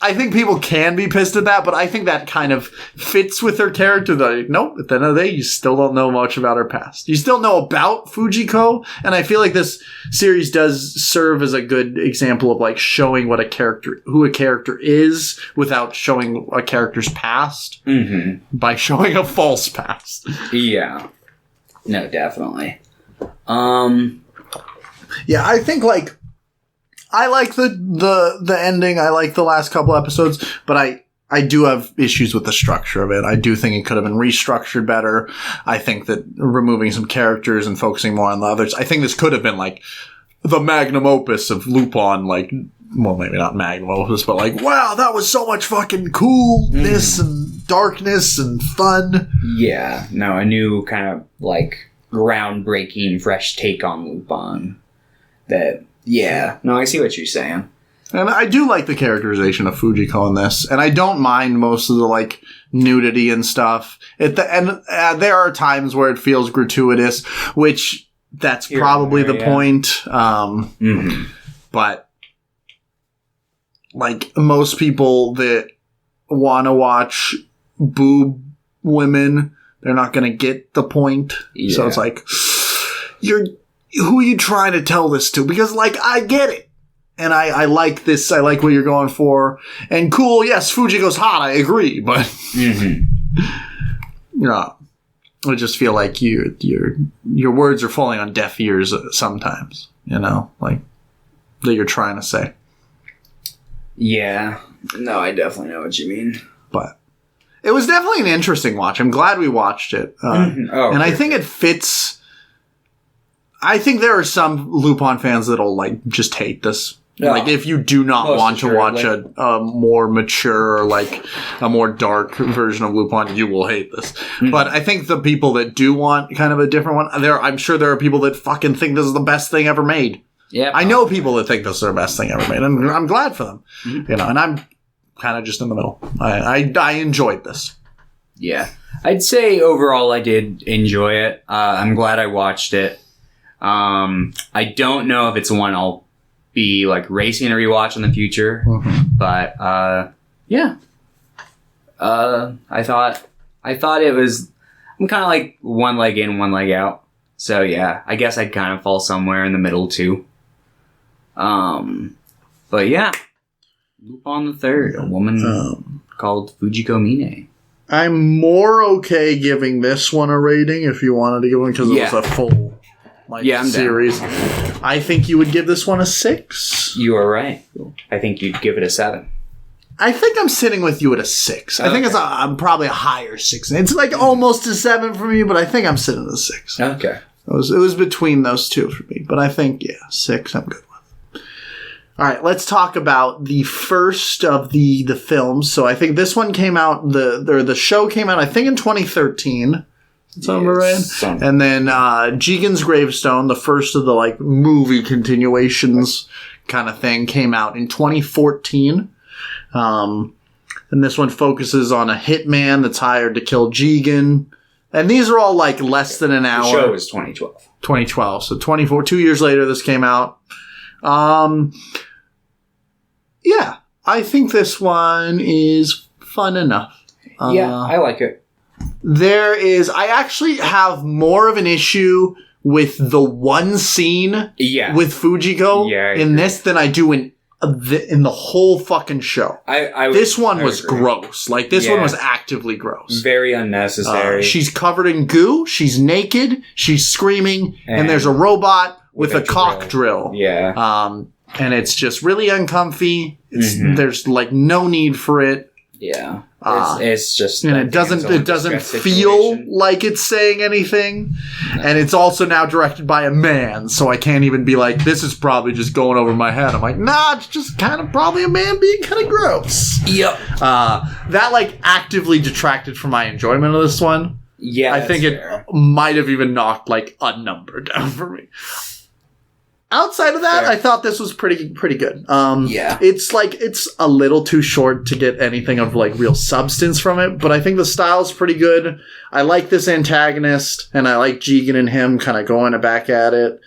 I think people can be pissed at that, but I think that kind of fits with her character. That, nope, at the end of the day, you still don't know much about her past. You still know about Fujiko, and I feel like this series does serve as a good example of, like, showing who a character is without showing a character's past by showing a false past. Yeah. No, definitely. Yeah, I think, like, I like the ending. I like the last couple episodes, but I do have issues with the structure of it. I do think it could have been restructured better. I think that removing some characters and focusing more on the others. I think this could have been, like, the magnum opus of Lupin, like, well, maybe not magnum opus, but, like, wow, that was so much fucking coolness and darkness and fun. Yeah, no, a new kind of, like, groundbreaking, fresh take on Lupin that... Yeah. No, I see what you're saying. And I do like the characterization of Fujiko in this. And I don't mind most of the, like, nudity and stuff. And there are times where it feels gratuitous, which that's probably the point. But, like, most people that want to watch boob women, they're not going to get the point. Yeah. So it's like, who are you trying to tell this to? Because, like, I get it. And I like this. I like what you're going for. And cool, yes, Fujiko's hot. I agree. But, I just feel like your words are falling on deaf ears sometimes, like, that you're trying to say. Yeah. No, I definitely know what you mean. But it was definitely an interesting watch. I'm glad we watched it. I think it fits... I think there are some Lupin fans that'll, like, just hate this. Yeah. Like, if you do not want to watch a more mature, like, a more dark version of Lupin, you will hate this. But I think the people that do want kind of a different one, I'm sure there are people that fucking think this is the best thing ever made. Yeah, I know people that think this is the best thing ever made, and I'm glad for them. And I'm kind of just in the middle. I enjoyed this. Yeah. I'd say overall I did enjoy it. I'm glad I watched it. I don't know if it's one I'll be, like, racing a rewatch in the future, but, yeah. I thought it was, I'm kind of like one leg in, one leg out. So yeah, I guess I'd kind of fall somewhere in the middle too. But yeah, Lupin the Third, a woman called Fujiko Mine. I'm more okay giving this one a rating if you wanted to give one because it was a full series. Down. I think you would give this one a 6. You are right. I think you'd give it a 7. I think I'm sitting with you at a 6. I think I'm probably a higher 6. It's like almost a 7 for me, but I think I'm sitting at a 6. Okay. It was between those two for me, but I think 6 I'm good with. All right, let's talk about the first of the films. So I think this one came out the show came out I think in 2013. Sound right? And then Jigen's Gravestone, the first of the like movie continuations kind of thing, came out in 2014. And this one focuses on a hitman that's hired to kill Jigen. And these are all like less than an hour. The show is 2012. 2012. So 2 years later this came out. Yeah, I think this one is fun enough. I like it. I actually have more of an issue with the one scene with Fujiko in this than I do in the whole fucking show. This one was gross. Like, this one was actively gross. Very unnecessary. She's covered in goo. She's naked. She's screaming. And there's a robot with a cock drill. Yeah. And it's just really uncomfy. There's, like, no need for it. Yeah. It's just... And it doesn't feel like it's saying anything. No. And it's also now directed by a man, so I can't even be like, this is probably just going over my head. I'm like, nah, it's just kind of probably a man being kind of gross. Yep. That, like, actively detracted from my enjoyment of this one. Yeah, I think it might have even knocked, like, a number down for me. Outside of that, I thought this was pretty good. It's a little too short to get anything of like real substance from it, but I think the style's pretty good. I like this antagonist, and I like Jigen and him kind of going back at it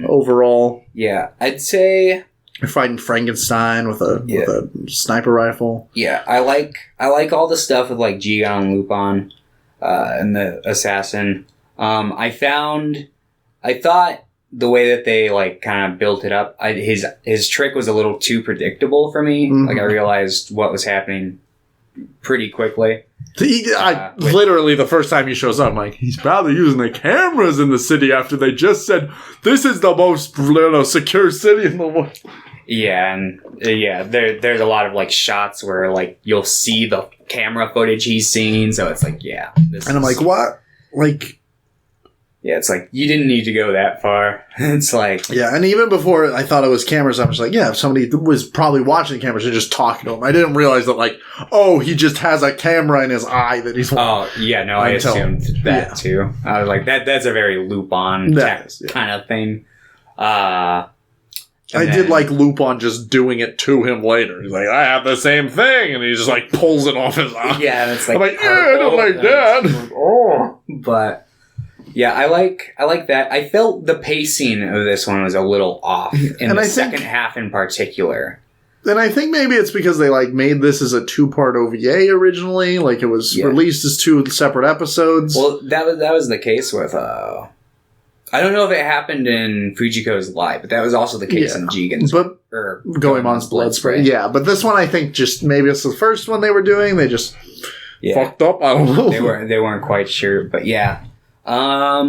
overall. Yeah, I'd say they're fighting Frankenstein with a sniper rifle. Yeah, I like all the stuff with like Jigen and Lupin and the assassin. I thought the way that they like kind of built it up, his trick was a little too predictable for me. Like I realized what was happening pretty quickly. Literally, the first time he shows up, I'm like, he's probably using the cameras in the city after they just said this is the most secure city in the world. Yeah, and there's a lot of like shots where like you'll see the camera footage he's seen, so it's like I'm like, what? Like. Yeah, it's like, you didn't need to go that far. It's like... Yeah, and even before I thought it was cameras, I was like, if somebody was probably watching the cameras and just talking to him. I didn't realize that, like, he just has a camera in his eye that he's... Oh, yeah, no, I assumed that, too. I was like, that's a very Lupin kind of thing. I did like Lupin just doing it to him later. He's like, I have the same thing, and he just, like, pulls it off his eye. Yeah, and it's like... I'm like, I don't like that. But... Yeah, I like that. I felt the pacing of this one was a little off in the second half in particular. And I think maybe it's because they like made this as a 2-part OVA originally, like it was released as 2 separate episodes. Well, that was the case with I don't know if it happened in Fujiko's Live, but that was also the case in Jigen's Goemon's Blood Spray. Yeah, but this one I think just maybe it's the first one they were doing. They just fucked up. I don't know. They weren't quite sure, but yeah. I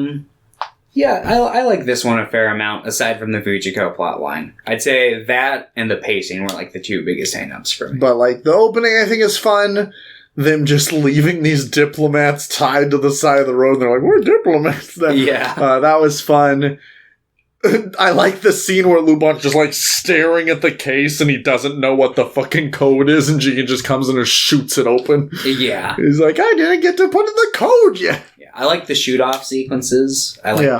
like this one a fair amount, aside from the Fujiko plotline. I'd say that and the pacing were like the 2 biggest hang-ups for me. But like the opening I think is fun. Them just leaving these diplomats tied to the side of the road. And they're like, we're diplomats then. Yeah. That was fun. I like the scene where Lupin's just like staring at the case and he doesn't know what the fucking code is, and Jigen just comes in and shoots it open. Yeah. He's like, I didn't get to put in the code yet. I like the shoot-off sequences. I like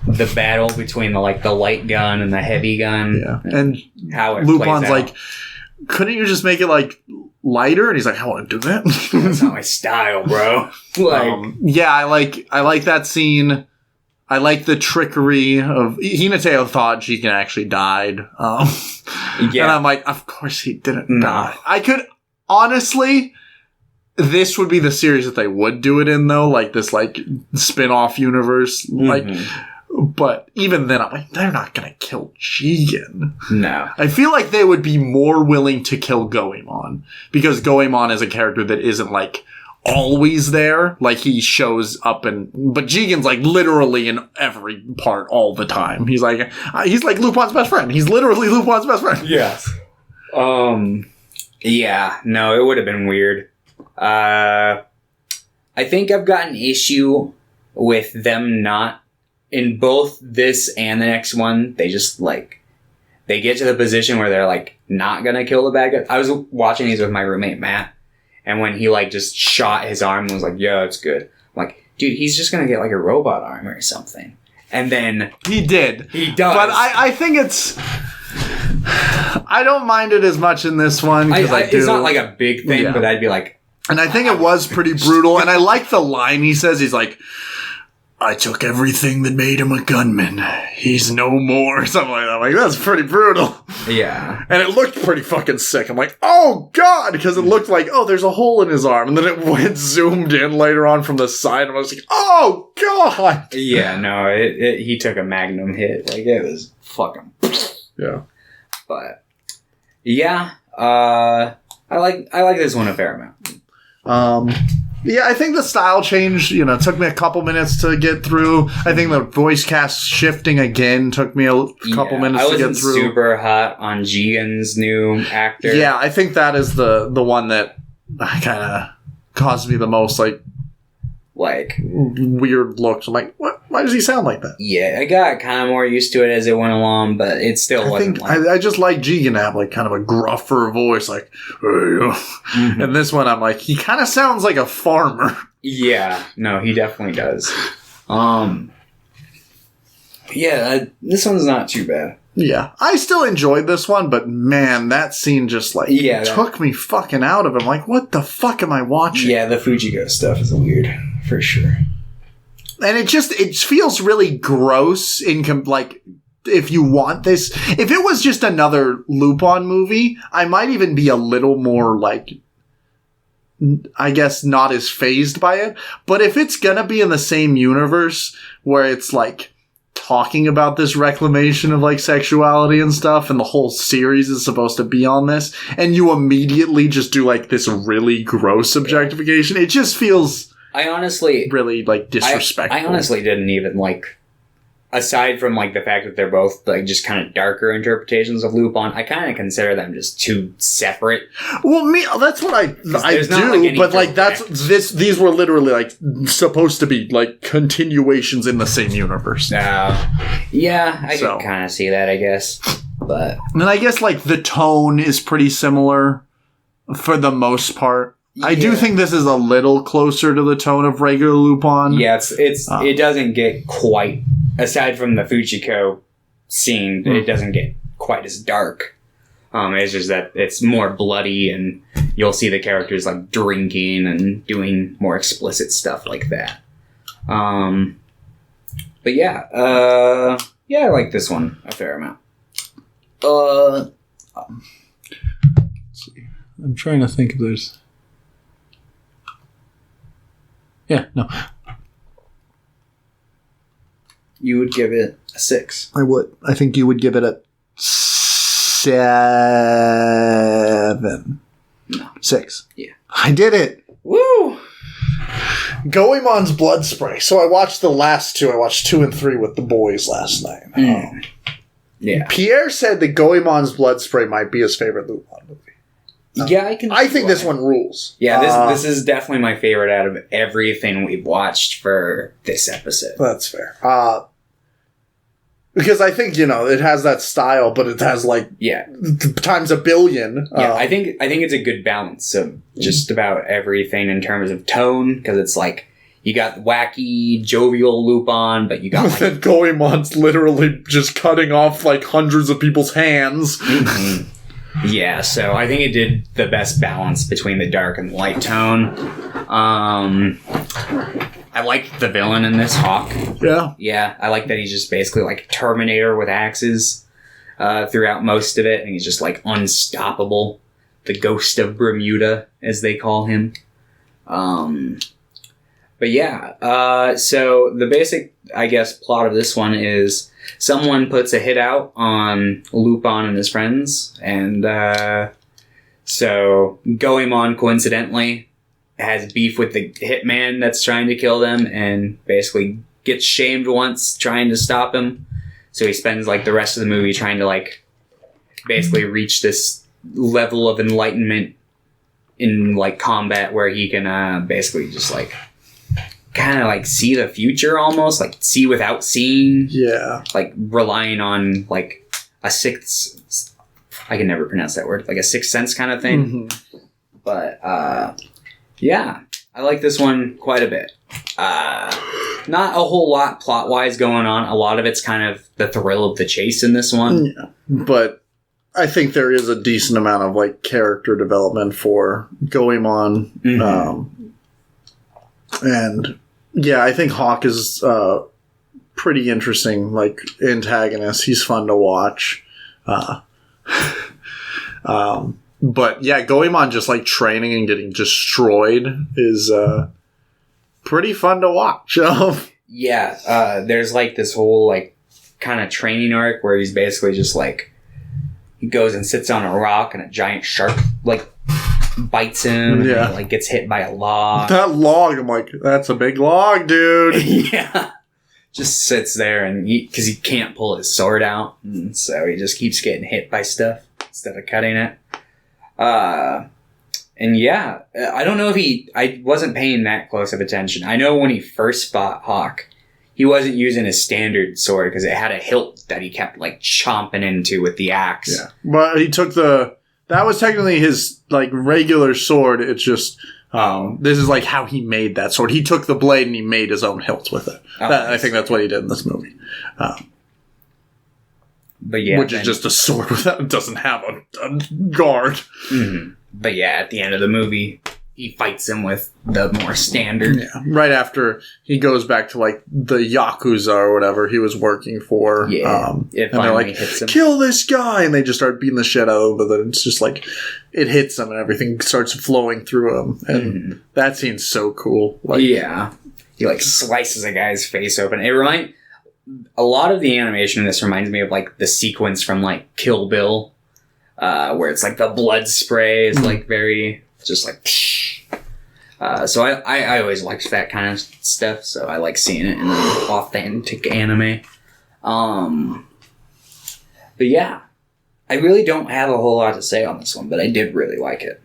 the battle between the light gun and the heavy gun. Yeah. And how it Lupin's like, couldn't you just make it like lighter? And he's like, I want to do that. That's not my style, bro. I like that scene. I like the trickery of Hinateo thought Jigen actually died. And I'm like, of course he didn't die. I could honestly, this would be the series that they would do it in, though, like this like spin-off universe, like. But even then, I'm like, they're not gonna kill Jigen. No. I feel like they would be more willing to kill Goemon because Goemon is a character that isn't like always there. Like he shows up but Jigen's like literally in every part all the time. He's like Lupin's best friend. He's literally Lupin's best friend. Yes. Yeah. No, it would have been weird. I think I've got an issue with them not in both this and the next one. They just like they get to the position where they're like not gonna kill the bad guy. I was watching these with my roommate Matt, and when he like just shot his arm and was like, "Yeah, it's good." I'm like, dude, he's just gonna get like a robot arm or something. And then he did. He does. But I think it's. I don't mind it as much in this one. It's not like a big thing, but I'd be like... And I think it was pretty brutal. And I like the line he says. He's like, I took everything that made him a gunman. He's no more. Something like that. I'm like, that's pretty brutal. Yeah. And it looked pretty fucking sick. I'm like, oh, God. Because it looked like, oh, there's a hole in his arm. And then it went zoomed in later on from the side. And I was like, oh, God. Yeah, no, he took a magnum hit. Like, it was fucking... Yeah. But yeah, I like this one a fair amount. Yeah, I think the style change, it took me a couple minutes to get through. I think the voice cast shifting again took me a couple minutes to get through. I wasn't super hot on Jigen's new actor. Yeah, I think that is the one that kind of caused me the most weird looks. I'm like, what? Why does he sound like that? Yeah, I got kind of more used to it as it went along, but it still wasn't I just like Jigen to have like kind of a gruffer voice, like, mm-hmm. And this one I'm like, he kind of sounds like a farmer. Yeah, no, he definitely does. Yeah, this one's not too bad. Yeah, I still enjoyed this one, but man, that scene just took me fucking out of it. I'm like, what the fuck am I watching? Yeah, the Fujiko stuff is weird, for sure. And it feels really gross if you want this. If it was just another Lupin movie, I might even be a little more I guess not as fazed by it. But if it's gonna be in the same universe where it's talking about this reclamation of sexuality and stuff, and the whole series is supposed to be on this, and you immediately just do this really gross objectification, it just feels really disrespectful. I honestly didn't even aside from the fact that they're both just kind of darker interpretations of Lupin, I kind of consider them just two separate. Well, that's what I do, but these were literally supposed to be continuations in the same universe. Yeah, I can kind of see that, I guess. But and I guess the tone is pretty similar for the most part. Yeah. I do think this is a little closer to the tone of regular Lupin. Yeah, it doesn't get quite, aside from the Fujiko scene, it doesn't get quite as dark. It's just that it's more bloody, and you'll see the characters drinking and doing more explicit stuff like that. But yeah, I like this one a fair amount. Let's see. I'm trying to think if there's. Yeah, no. You would give it a 6. I would. I think you would give it a 7. No. 6. Yeah. I did it. Woo! Goemon's Blood Spray. So I watched the last 2. I watched 2 and 3 with the boys last night. Yeah. Pierre said that Goemon's Blood Spray might be his favorite Lupin movie. Yeah, I think this one rules. Yeah, this is definitely my favorite out of everything we've watched for this episode. That's fair. Because I think, it has that style, but it has times a billion. Yeah, I think it's a good balance of just about everything in terms of tone, because it's you got wacky, jovial Lupin, but you got then Goemon's literally just cutting off hundreds of people's hands. Mm-hmm. Yeah, so I think it did the best balance between the dark and light tone. I liked the villain in this, Hawk. Yeah. Yeah, I like that he's just basically Terminator with axes throughout most of it, and he's just unstoppable. The Ghost of Bermuda, as they call him. But yeah, so the basic, I guess, plot of this one is someone puts a hit out on Lupin and his friends, and so Goemon coincidentally has beef with the hitman that's trying to kill them, and basically gets shamed once trying to stop him. So he spends like the rest of the movie trying to like basically reach this level of enlightenment in like combat where he can basically just like kind of like see the future, almost like see without seeing. Yeah, like relying on like a sixth, I can never pronounce that word, like a sixth sense kind of thing. Mm-hmm. But yeah, I like this one quite a bit. Not a whole lot plot wise going on. A lot of it's kind of the thrill of the chase in this one. Yeah, but I think there is a decent amount of like character development for Goemon. Mm-hmm. And yeah, I think Hawk is pretty interesting, like antagonist. He's fun to watch. But yeah, Goemon just like training and getting destroyed is pretty fun to watch. Yeah, there's like this whole like kind of training arc where he's basically just like he goes and sits on a rock and a giant shark like bites him. Yeah, and he, like gets hit by a log. That log, I'm like, that's a big log, dude. Yeah, just sits there and because he can't pull his sword out, and so he just keeps getting hit by stuff instead of cutting it. And yeah, I don't know if I wasn't paying that close of attention. I know when he first fought Hawk, he wasn't using his standard sword because it had a hilt that he kept like chomping into with the axe. Yeah, but he took that was technically his like regular sword. It's just this is like how he made that sword. He took the blade and he made his own hilt with it. I think that's what he did in this movie. But yeah, which is just a sword without doesn't have a guard. Mm-hmm. But yeah, at the end of the movie, he fights him with the more standard. Yeah, right after he goes back to like the Yakuza or whatever he was working for. Yeah, it and they're like, hits him. Kill this guy, and they just start beating the shit out of him. But then it's just like it hits him, and everything starts flowing through him, and that scene's so cool. Like, yeah, he like slices a guy's face open. A lot of the animation in this reminds me of like the sequence from like Kill Bill. Where it's like the blood spray is like very just like so I always liked that kind of stuff, so I like seeing it in an authentic anime. But yeah, I really don't have a whole lot to say on this one, but I did really like it.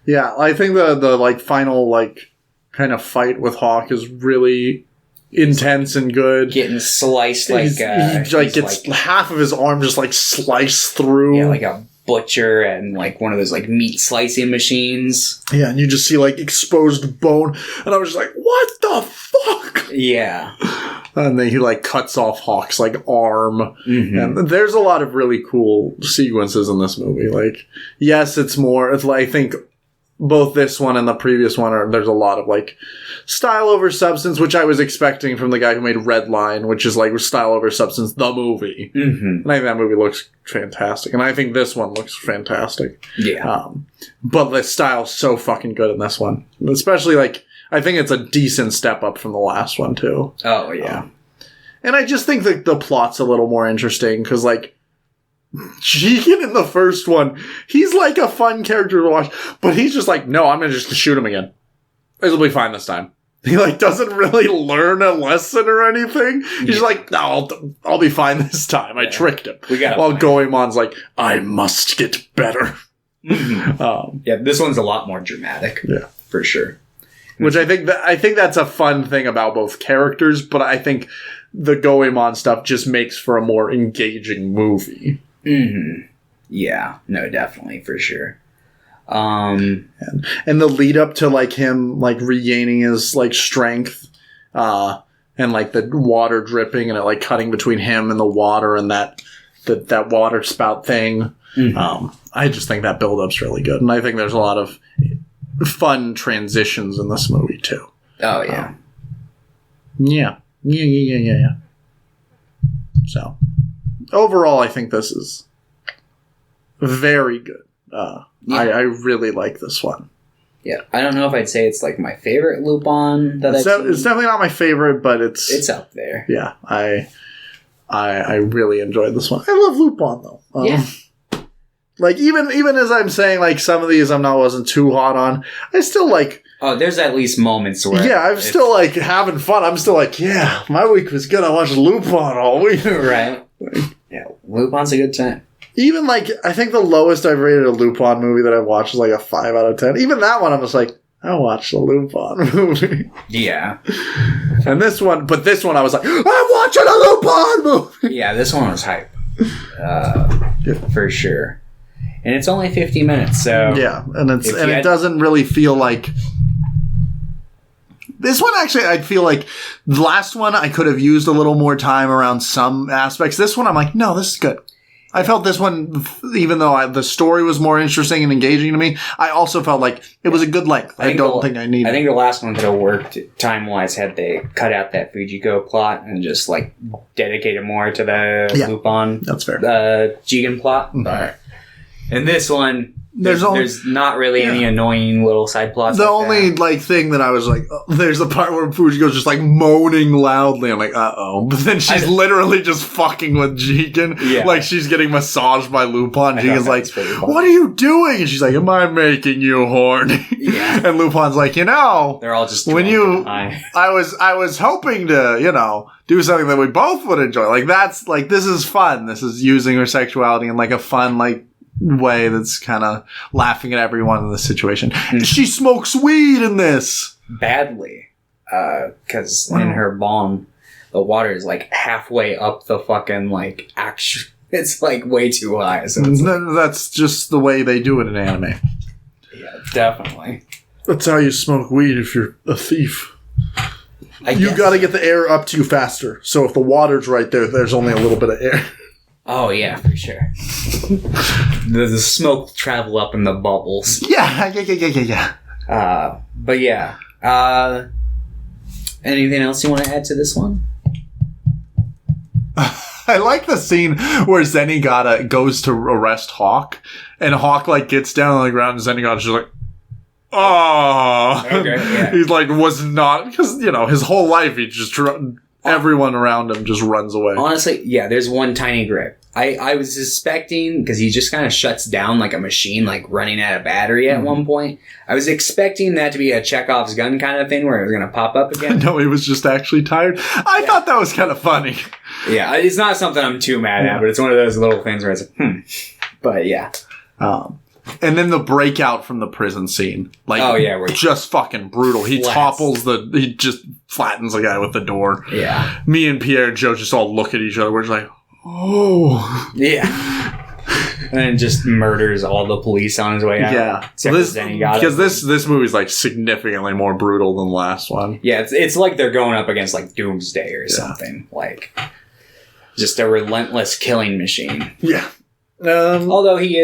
Yeah, I think the like final like kind of fight with Hawk is really intense and good. Getting sliced like he like gets like, half of his arm just like sliced through. Yeah, like a butcher and like one of those like meat slicing machines. Yeah, and you just see like exposed bone, and I was just like, "What the fuck?" Yeah. And then he like cuts off Hawk's like arm, and there's a lot of really cool sequences in this movie. Like, yes, it's like I think both this one and the previous one there's a lot of like style over substance, which I was expecting from the guy who made Redline, which is like style over substance, the movie. And I think that movie looks fantastic, and I think this one looks fantastic. Yeah. But the style's so fucking good in this one, especially like I think it's a decent step up from the last one too. Oh yeah. And I just think that the plot's a little more interesting because like Jigen in the first one, he's like a fun character to watch, but he's just like, no, I'm gonna just shoot him again. It'll be fine this time. He like doesn't really learn a lesson or anything. He's like, no, I'll be fine this time. I tricked him. While Goemon's like, I must get better. Yeah, this one's a lot more dramatic. Yeah, for sure. Which I think that's a fun thing about both characters, but I think the Goemon stuff just makes for a more engaging movie. Yeah, no, definitely, for sure. And the lead up to like him like regaining his like strength, and like the water dripping and it like cutting between him and the water and that water spout thing. I just think that build up's really good, and I think there's a lot of fun transitions in this movie too. Oh yeah. Yeah. So overall, I think this is very good. I really like this one. Yeah, I don't know if I'd say it's like my favorite Lupin that I've seen. It's definitely not my favorite, but it's up there. Yeah, I really enjoyed this one. I love Lupin though. Yeah. Like even as I'm saying, like some of these wasn't too hot on. I still like. Oh, there's at least moments where. Yeah, I'm still like having fun. I'm still like, yeah, my week was good. I watched Lupin all week. Right. Yeah, Lupin's a good time. Even like, I think the lowest I've rated a Lupin movie that I've watched is like a 5 out of 10. Even that one, I'm just like, I watched the Lupin movie. Yeah. And this one I was like, I'm watching a Lupin movie. Yeah, this one was hype. For sure. And it's only 50 minutes, so. Yeah, and it doesn't really feel like. This one, actually, I feel like the last one I could have used a little more time around some aspects. This one, I'm like, no, this is good. I felt this one, even though the story was more interesting and engaging to me, I also felt like it was a good length. I don't think I needed it. I think the last one could have worked time-wise had they cut out that Fujiko plot and just, like, dedicated more to the Lupin. That's fair. Jigen plot. Mm-hmm. But in this one, there's not really any annoying little side plots. The only thing that I was like, there's the part where Fujiko's just like moaning loudly. I'm like, uh-oh. But then she's literally just fucking with Jigen. Yeah. Like she's getting massaged by Lupin. Jigen's like, what are you doing? And she's like, am I making you horny? Yeah. And Lupin's like, they're all just I was hoping to, do something that we both would enjoy. Like that's like, this is fun. This is using her sexuality in like a fun, like, way that's kind of laughing at everyone in this situation. She smokes weed in this badly because in her bomb the water is like halfway up the fucking like action. It's like way too high. So that's just the way they do it in anime. Yeah, definitely. That's how you smoke weed if you're a thief. You got to get the air up to you faster. So if the water's right there, there's only a little bit of air. Oh, yeah, for sure. the smoke travel up in the bubbles. Yeah. But yeah. Anything else you want to add to this one? I like the scene where Zenigata goes to arrest Hawk, and Hawk, like, gets down on the ground, and Zenigata's just like, oh. Okay, yeah. He's like, was not, because, his whole life, he just... Everyone around him just runs away. Honestly, yeah, there's one tiny grip. I was suspecting, because he just kind of shuts down like a machine, like running out of battery at one point. I was expecting that to be a Chekhov's gun kind of thing where it was going to pop up again. No, he was just actually tired. I thought that was kind of funny. Yeah, it's not something I'm too mad at, but it's one of those little things where it's like, But yeah. And then the breakout from the prison scene. Like, just fucking brutal. He just flattens the guy with the door. Yeah. Me and Pierre and Joe just all look at each other. We're just like, oh. Yeah. And then just murders all the police on his way out. Yeah. Because this movie's like significantly more brutal than the last one. Yeah, it's like they're going up against like Doomsday or something. Like, just a relentless killing machine. Yeah. Although he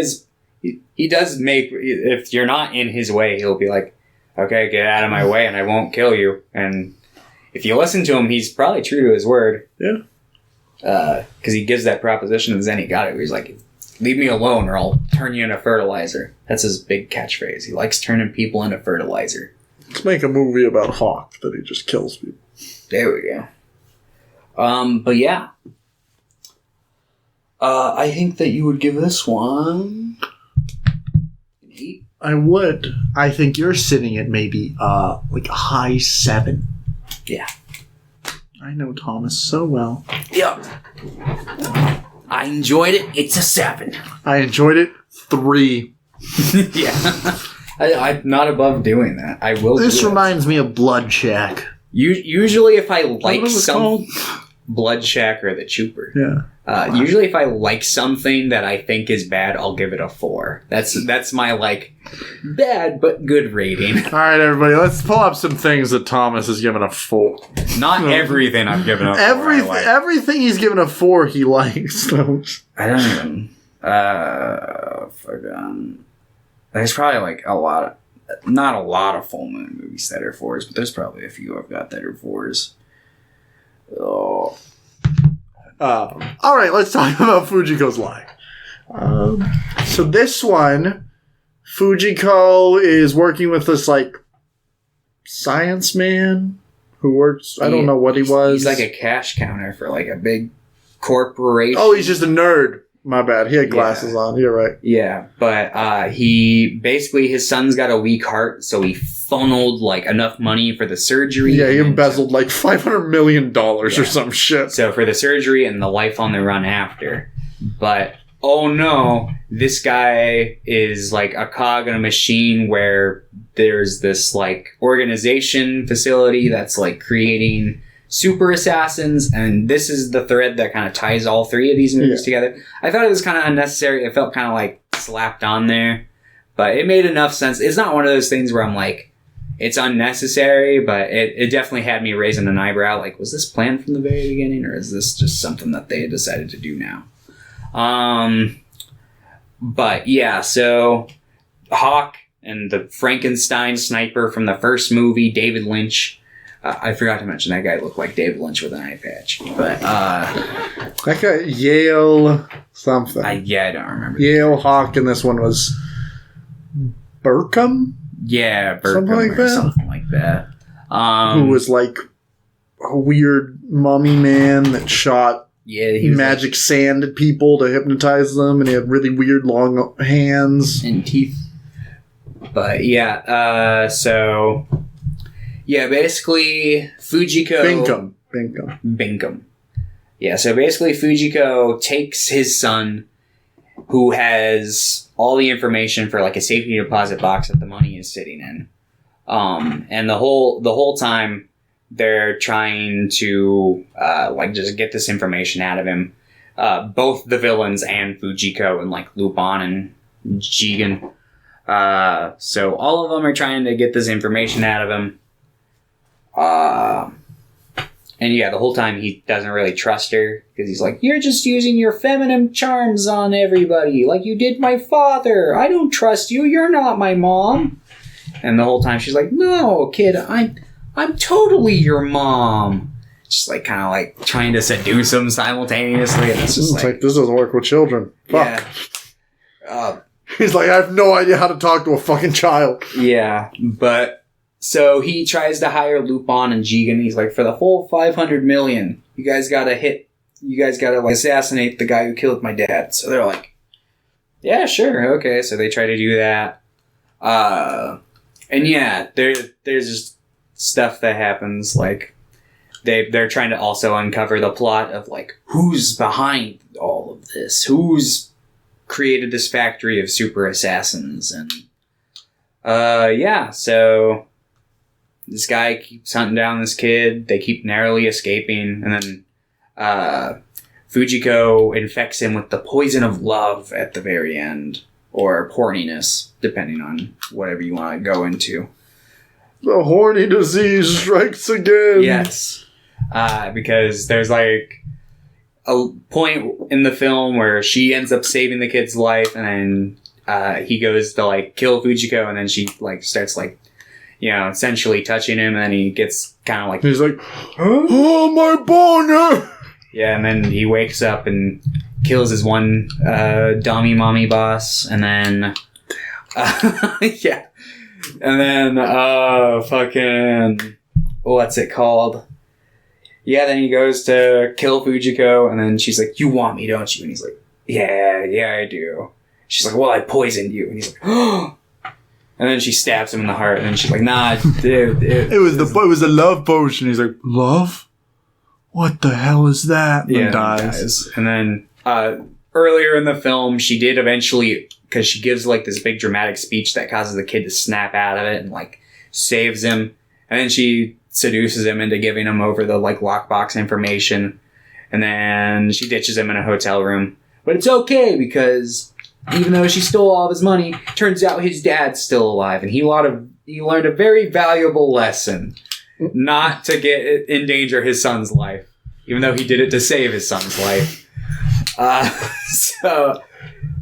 does make, if you're not in his way, he'll be like, okay, get out of my way and I won't kill you. And if you listen to him, he's probably true to his word. Yeah. Because he gives that proposition to Zenigata where he's like, leave me alone or I'll turn you into fertilizer. That's his big catchphrase. He likes turning people into fertilizer. Let's make a movie about Hawk that he just kills people. There we go. But yeah. I think that you would give this one... I would. I think you're sitting at maybe like a high 7. Yeah. I know Thomas so well. Yeah. I enjoyed it. It's a 7. I enjoyed it. 3. Yeah. I'm not above doing that. I will. This reminds me of Blood Shack. Usually, if I like something, Blood Shack or the Trooper. Yeah. Usually, if I like something that I think is bad, I'll give it a 4. That's my like bad but good rating. All right, everybody, let's pull up some things that Thomas has given a 4. Not everything I've given a 4. Everything he's given a 4, he likes. I don't even. There's probably like not a lot of full moon movies that are 4s, but there's probably a few I've got that are 4s. Oh. All right, let's talk about Fujiko's Lie. So this one Fujiko is working with this, like, science man who works... I don't know what he was. He's like a cash counter for, like, a big corporation. Oh, he's just a nerd. My bad. He had glasses on. You're right. Yeah, but he... Basically, his son's got a weak heart, so he funneled, like, enough money for the surgery. Yeah, he embezzled, like, $500 million or some shit. So, for the surgery and the life on the run after. But... Oh no, this guy is like a cog in a machine where there's this like organization facility that's like creating super assassins, and this is the thread that kind of ties all three of these movies together. I thought it was kind of unnecessary. It felt kind of like slapped on there, but it made enough sense. It's not one of those things where I'm like, it's unnecessary, but it definitely had me raising an eyebrow. Like, was this planned from the very beginning, or is this just something that they had decided to do now? But yeah, so Hawk and the Frankenstein sniper from the first movie, David Lynch. I forgot to mention that guy looked like David Lynch with an eye patch. But, that guy, Yale something. I don't remember. Yale Hawk, and this one was Burkham? Yeah, Burkham something like that. Who was like a weird mummy man that shot he magic sand at people to hypnotize them, and he had really weird long hands and teeth. But so basically Fujiko Binkum. Yeah, so basically Fujiko takes his son, who has all the information for like a safety deposit box that the money is sitting in, and the whole time they're trying to just get this information out of him. Both the villains and Fujiko and like Lupin and Jigen. So all of them are trying to get this information out of him. And yeah, the whole time he doesn't really trust her because he's like, "You're just using your feminine charms on everybody, like you did my father. I don't trust you. You're not my mom." And the whole time she's like, "No, kid, I'm totally your mom." Just like kind of like trying to seduce him simultaneously. And it's just like this doesn't work with children. Fuck. Yeah. He's like, I have no idea how to talk to a fucking child. Yeah, but so he tries to hire Lupin and Jigen. He's like, for the full 500 million, you guys gotta like assassinate the guy who killed my dad. So they're like, yeah, sure, okay. So they try to do that. And yeah, there's just stuff that happens, like they're trying to also uncover the plot of like who's behind all of this, who's created this factory of super assassins, and so this guy keeps hunting down this kid. They keep narrowly escaping, and then Fujiko infects him with the poison of love at the very end, or horniness, depending on whatever you want to go into. The horny disease strikes again. Yes. Because there's like a point in the film where she ends up saving the kid's life, and then he goes to like kill Fujiko, and then she like starts like, essentially touching him, and then he gets kind of like... He's like, oh, my boner! Yeah, and then he wakes up and kills his one dummy mommy boss, and then... yeah. And then, what's it called? Yeah, then he goes to kill Fujiko, and then she's like, you want me, don't you? And he's like, yeah, I do. She's like, well, I poisoned you. And he's like, oh. And then she stabs him in the heart, and then she's like, nah, dude. It was the love potion. He's like, love? What the hell is that? And yeah, dies. And then, earlier in the film, she did eventually... Because she gives, like, this big dramatic speech that causes the kid to snap out of it and, like, saves him. And then she seduces him into giving him over the, like, lockbox information. And then she ditches him in a hotel room. But it's okay, because even though she stole all of his money, turns out his dad's still alive. And he learned a very valuable lesson. Not to endanger his son's life. Even though he did it to save his son's life. So...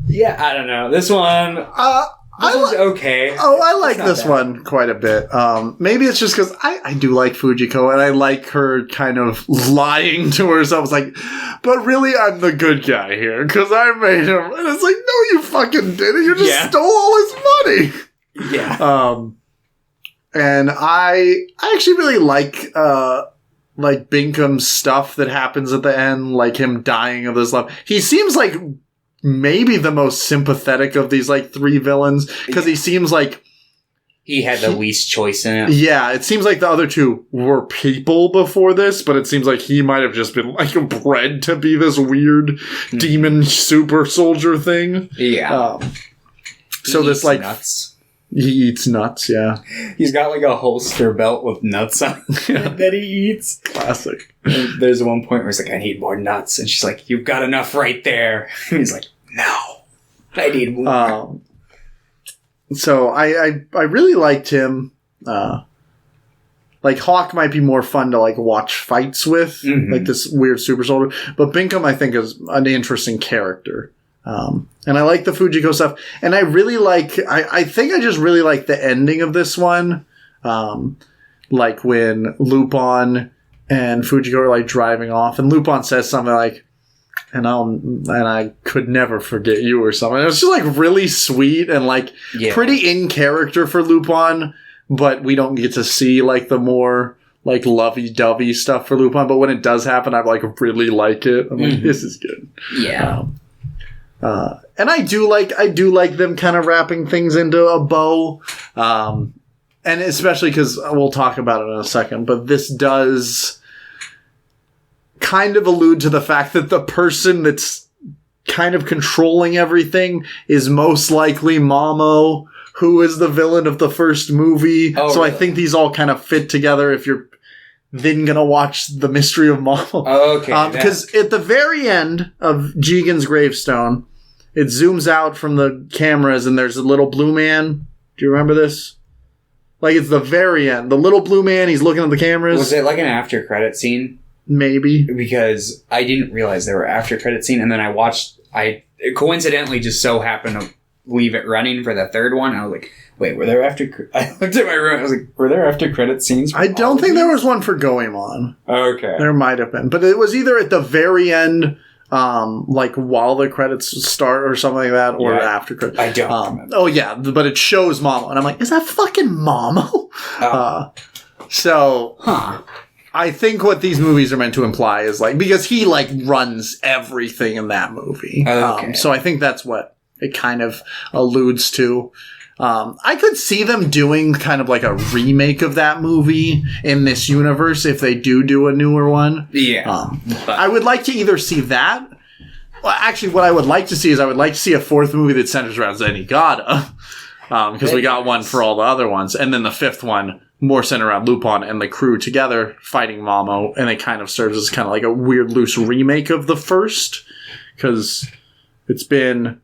Yeah, I don't know. This one... This was okay. Oh, I like this one quite a bit. Maybe it's just because I do like Fujiko, and I like her kind of lying to herself. It's like, but really, I'm the good guy here because I made him. And it's like, no, you fucking didn't. You just stole all his money. Yeah. And I actually really like Binkum's stuff that happens at the end, like him dying of this love. He seems like maybe the most sympathetic of these like three villains because he seems like he had the least choice in it. Yeah, it seems like the other two were people before this, but it seems like he might have just been like bred to be this weird demon super soldier thing. Yeah. So this like nuts. He eats nuts, yeah. He's got like a holster belt with nuts on it that he eats. Classic. And there's one point where he's like, I need more nuts. And she's like, you've got enough right there. And he's like, no, I need more. So I really liked him. Like Hawk might be more fun to like watch fights with, like this weird super soldier. But Binkum, I think, is an interesting character. And I like the Fujiko stuff. And I really like, I think I just really like the ending of this one. Like when Lupin and Fujiko are like driving off and Lupin says something like, and I could never forget you or something. It was just like really sweet and like pretty in character for Lupin, but we don't get to see like the more like lovey-dovey stuff for Lupin. But when it does happen, I like really like it. I'm like, this is good. Yeah. And I do like them kind of wrapping things into a bow. And especially because we'll talk about it in a second, but this does kind of allude to the fact that the person that's kind of controlling everything is most likely Mamo, who is the villain of the first movie. Oh, so really? I think these all kind of fit together if you're then going to watch The Mystery of Mamo. Oh, okay. Because at the very end of Jigen's gravestone, it zooms out from the cameras and there's a little blue man. Do you remember this? Like, it's the very end. The little blue man, he's looking at the cameras. Was it like an after credit scene? Maybe. Because I didn't realize there were after credit scene, and then I coincidentally just so happened to leave it running for the third one. I was like, wait, were there after... I looked at my room, I was like, were there after credit scenes? I don't think there was one for Goemon. Okay. There might have been. But it was either at the very end... like while the credits start or something like that, or after credits. I don't remember. Oh yeah, but it shows Mamo, and I'm like, is that fucking Mamo? I think what these movies are meant to imply is like, because he like runs everything in that movie. Okay. So I think that's what it kind of alludes to. I could see them doing kind of like a remake of that movie in this universe if they do a newer one. Yeah. I would like to either see that. Well, actually, what I would like to see is I would like to see a fourth movie that centers around Zenigata. Because we got one for all the other ones. And then the fifth one more centered around Lupin and the crew together fighting Mamo. And it kind of serves as kind of like a weird loose remake of the first. Because it's been...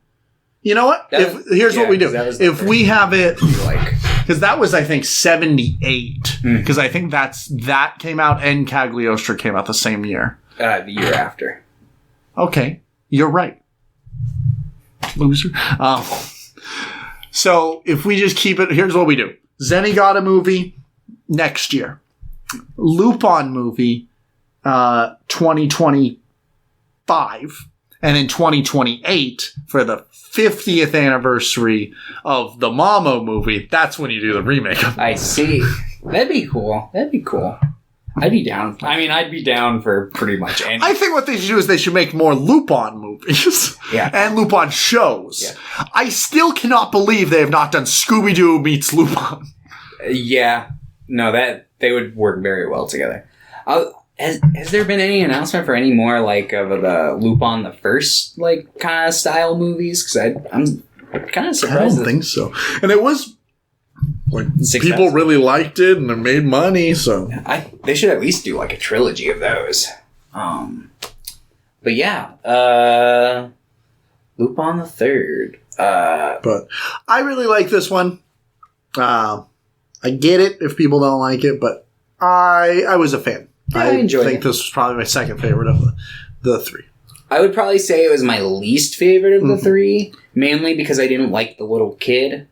You know what? Here's what we do. If we have it, because that was, I think, 78. Because I think that came out and Cagliostro came out the same year. The year after. Okay, you're right, loser. So if we just keep it, here's what we do: Zenigata movie next year, Lupin movie, 2025. And in 2028, for the 50th anniversary of the Mamo movie, that's when you do the remake of it. I see. That'd be cool. I'd be down. I mean, I'd be down for pretty much anything. I think what they should do is they should make more Lupin movies. Yeah. And Lupin shows. Yeah. I still cannot believe they have not done Scooby-Doo meets Lupin. Yeah. No, that they would work very well together. Has there been any announcement for any more like of the Lupin the First like kind of style movies? Because I'm kind of surprised. I don't think so. And it was like Success. People really liked it and it made money. So they should at least do like a trilogy of those. But yeah, Lupin the Third. But I really like this one. I get it if people don't like it, but I was a fan. Yeah, I enjoyed think this was probably my second favorite of the three. I would probably say it was my least favorite of the three, mainly because I didn't like the little kid.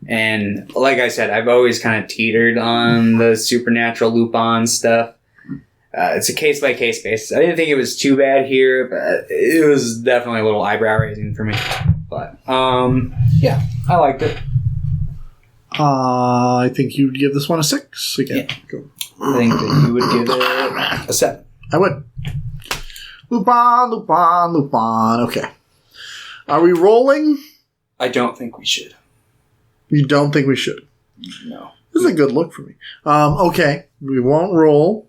And like I said, I've always kind of teetered on the supernatural Lupin stuff. It's a case-by-case basis. I didn't think it was too bad here, but it was definitely a little eyebrow-raising for me. But, yeah, I liked it. I think you'd give this one a 6 again. Yeah. Cool. I think that you would give it a 7. I would. Lupin. Okay. Are we rolling? I don't think we should. You don't think we should? No. This is a good look for me. Okay. We won't roll.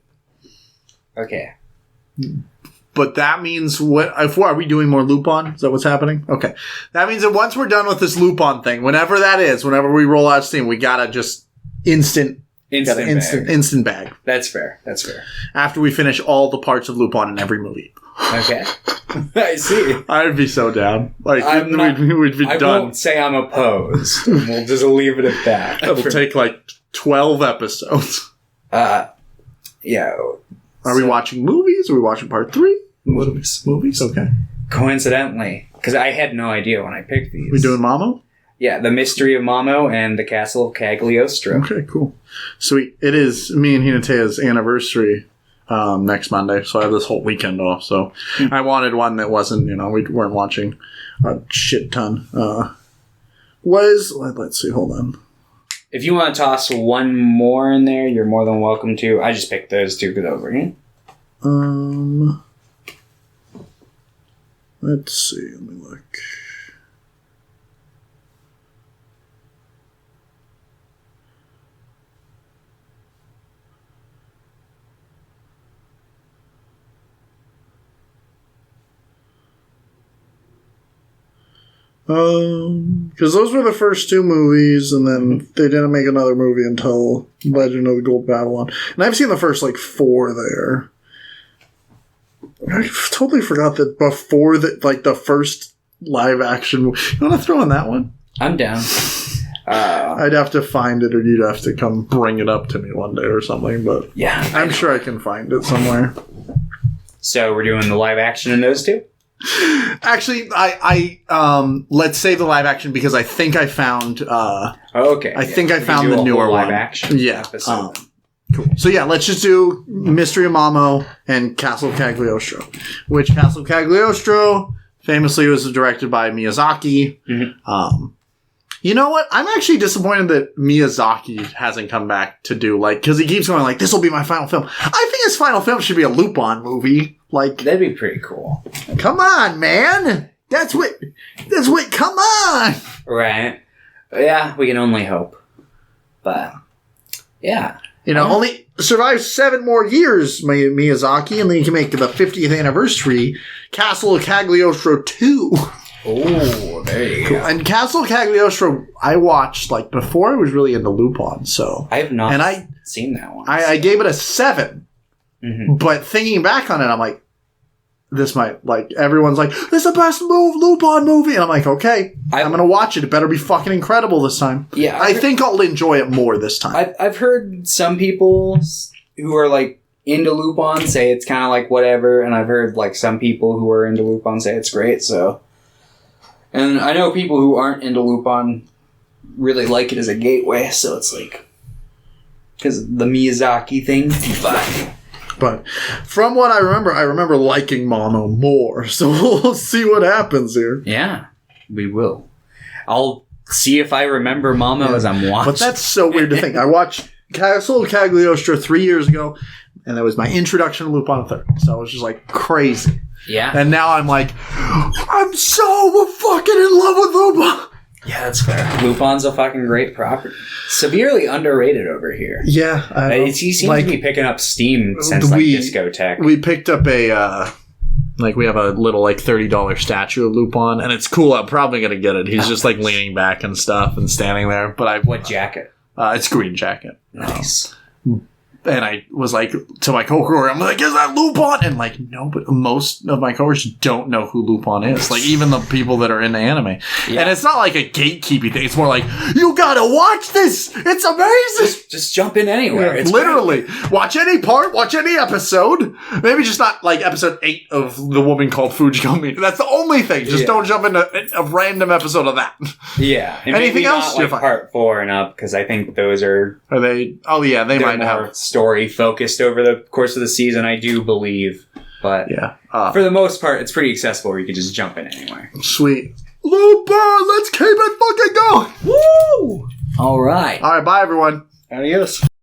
Okay. But that means are we doing more Lupin? Is that what's happening? Okay. That means that once we're done with this Lupin thing, whenever that is, whenever we roll out Steam, we gotta just instant bag. That's fair. After we finish all the parts of Lupin in every movie. Okay. I see. I'd be so down. Like, we'd be done. I won't say I'm opposed. We'll just leave it at that. It'll take like 12 episodes. Yeah. Are we watching movies? Are we watching part 3? Movies. Okay. Coincidentally, because I had no idea when I picked these. We doing Mamo? Yeah, The Mystery of Mamo and The Castle of Cagliostro. Okay, cool. Sweet. It is me and Hinatea's anniversary next Monday, so I have this whole weekend off. So I wanted one that wasn't, we weren't watching a shit ton. Let's see, hold on. If you want to toss one more in there, you're more than welcome to. I just picked those two because over here. Let's see. Let me look. Because those were the first 2 movies, and then they didn't make another movie until Legend of the Gold Babylon. And I've seen the first, 4 there. I totally forgot that before the first live action movie. You want to throw in that one? I'm down. I'd have to find it, or you'd have to come bring it up to me one day or something, but yeah, I'm sure I can find it somewhere. So we're doing the live action in those 2? Actually, I let's save the live action because I think I found. Okay. I think I found the newer live one. Action yeah. Cool. So yeah, let's just do Mystery of Mamo and Castle of Cagliostro, which Castle of Cagliostro famously was directed by Miyazaki. Mm-hmm. You know what? I'm actually disappointed that Miyazaki hasn't come back to do because he keeps going this will be my final film. I think his final film should be a Lupin movie. That'd be pretty cool. Come on, man. That's what, come on. Right. Yeah, we can only hope. But, yeah. Only survive 7 more years, Miyazaki, and then you can make the 50th anniversary Castle of Cagliostro 2. Oh, there you go. And Castle of Cagliostro, I watched, before I was really into Lupin, so. I have not seen that one. I gave it a 7. Mm-hmm. But thinking back on it, I'm like, this might, everyone's like, this is the best Lupin movie. And I'm like, okay, I'm going to watch it. It better be fucking incredible this time. Yeah. I think I'll enjoy it more this time. I've heard some people who are, into Lupin say it's kind of whatever. And I've heard, some people who are into Lupin say it's great, so. And I know people who aren't into Lupin really like it as a gateway, so it's because the Miyazaki thing, But from what I remember liking Mamo more. So we'll see what happens here. Yeah, we will. I'll see if I remember Mamo as I'm watching. But that's so weird to think. I watched Castle of Cagliostro 3 years ago, and that was my introduction to Lupin III. So I was just crazy. Yeah. And now I'm I'm so fucking in love with Lupin. Yeah, that's fair. Lupin's a fucking great property. Severely underrated over here. Yeah. He seems to be picking up steam since Discotheque. We picked up a, we have a little $30 statue of Lupin, and it's cool. I'm probably going to get it. He's just leaning back and stuff and standing there. But What jacket? It's green jacket. Nice. And I was like, to my coworker, I'm like, is that Lupin? And like, no, but most of my coworkers don't know who Lupin is. Like, even the people that are into anime. Yeah. And it's not like a gatekeeping thing. It's more like, you gotta watch this! It's amazing! Just jump in anywhere. Yeah, it's literally. Great. Watch any part, watch any episode. Maybe just not like episode 8 of The Woman Called Fujiko Mina. That's the only thing. Just don't jump into a random episode of that. Yeah. And anything else? Not, like, part 4 and up, because I think those are... Are they... Oh, yeah, they might have... story focused over the course of the season, I do believe. But yeah, for the most part, it's pretty accessible where you can just jump in anywhere. Sweet. Lupin, let's keep it fucking going! Woo! All right. All right, bye, everyone. Adios.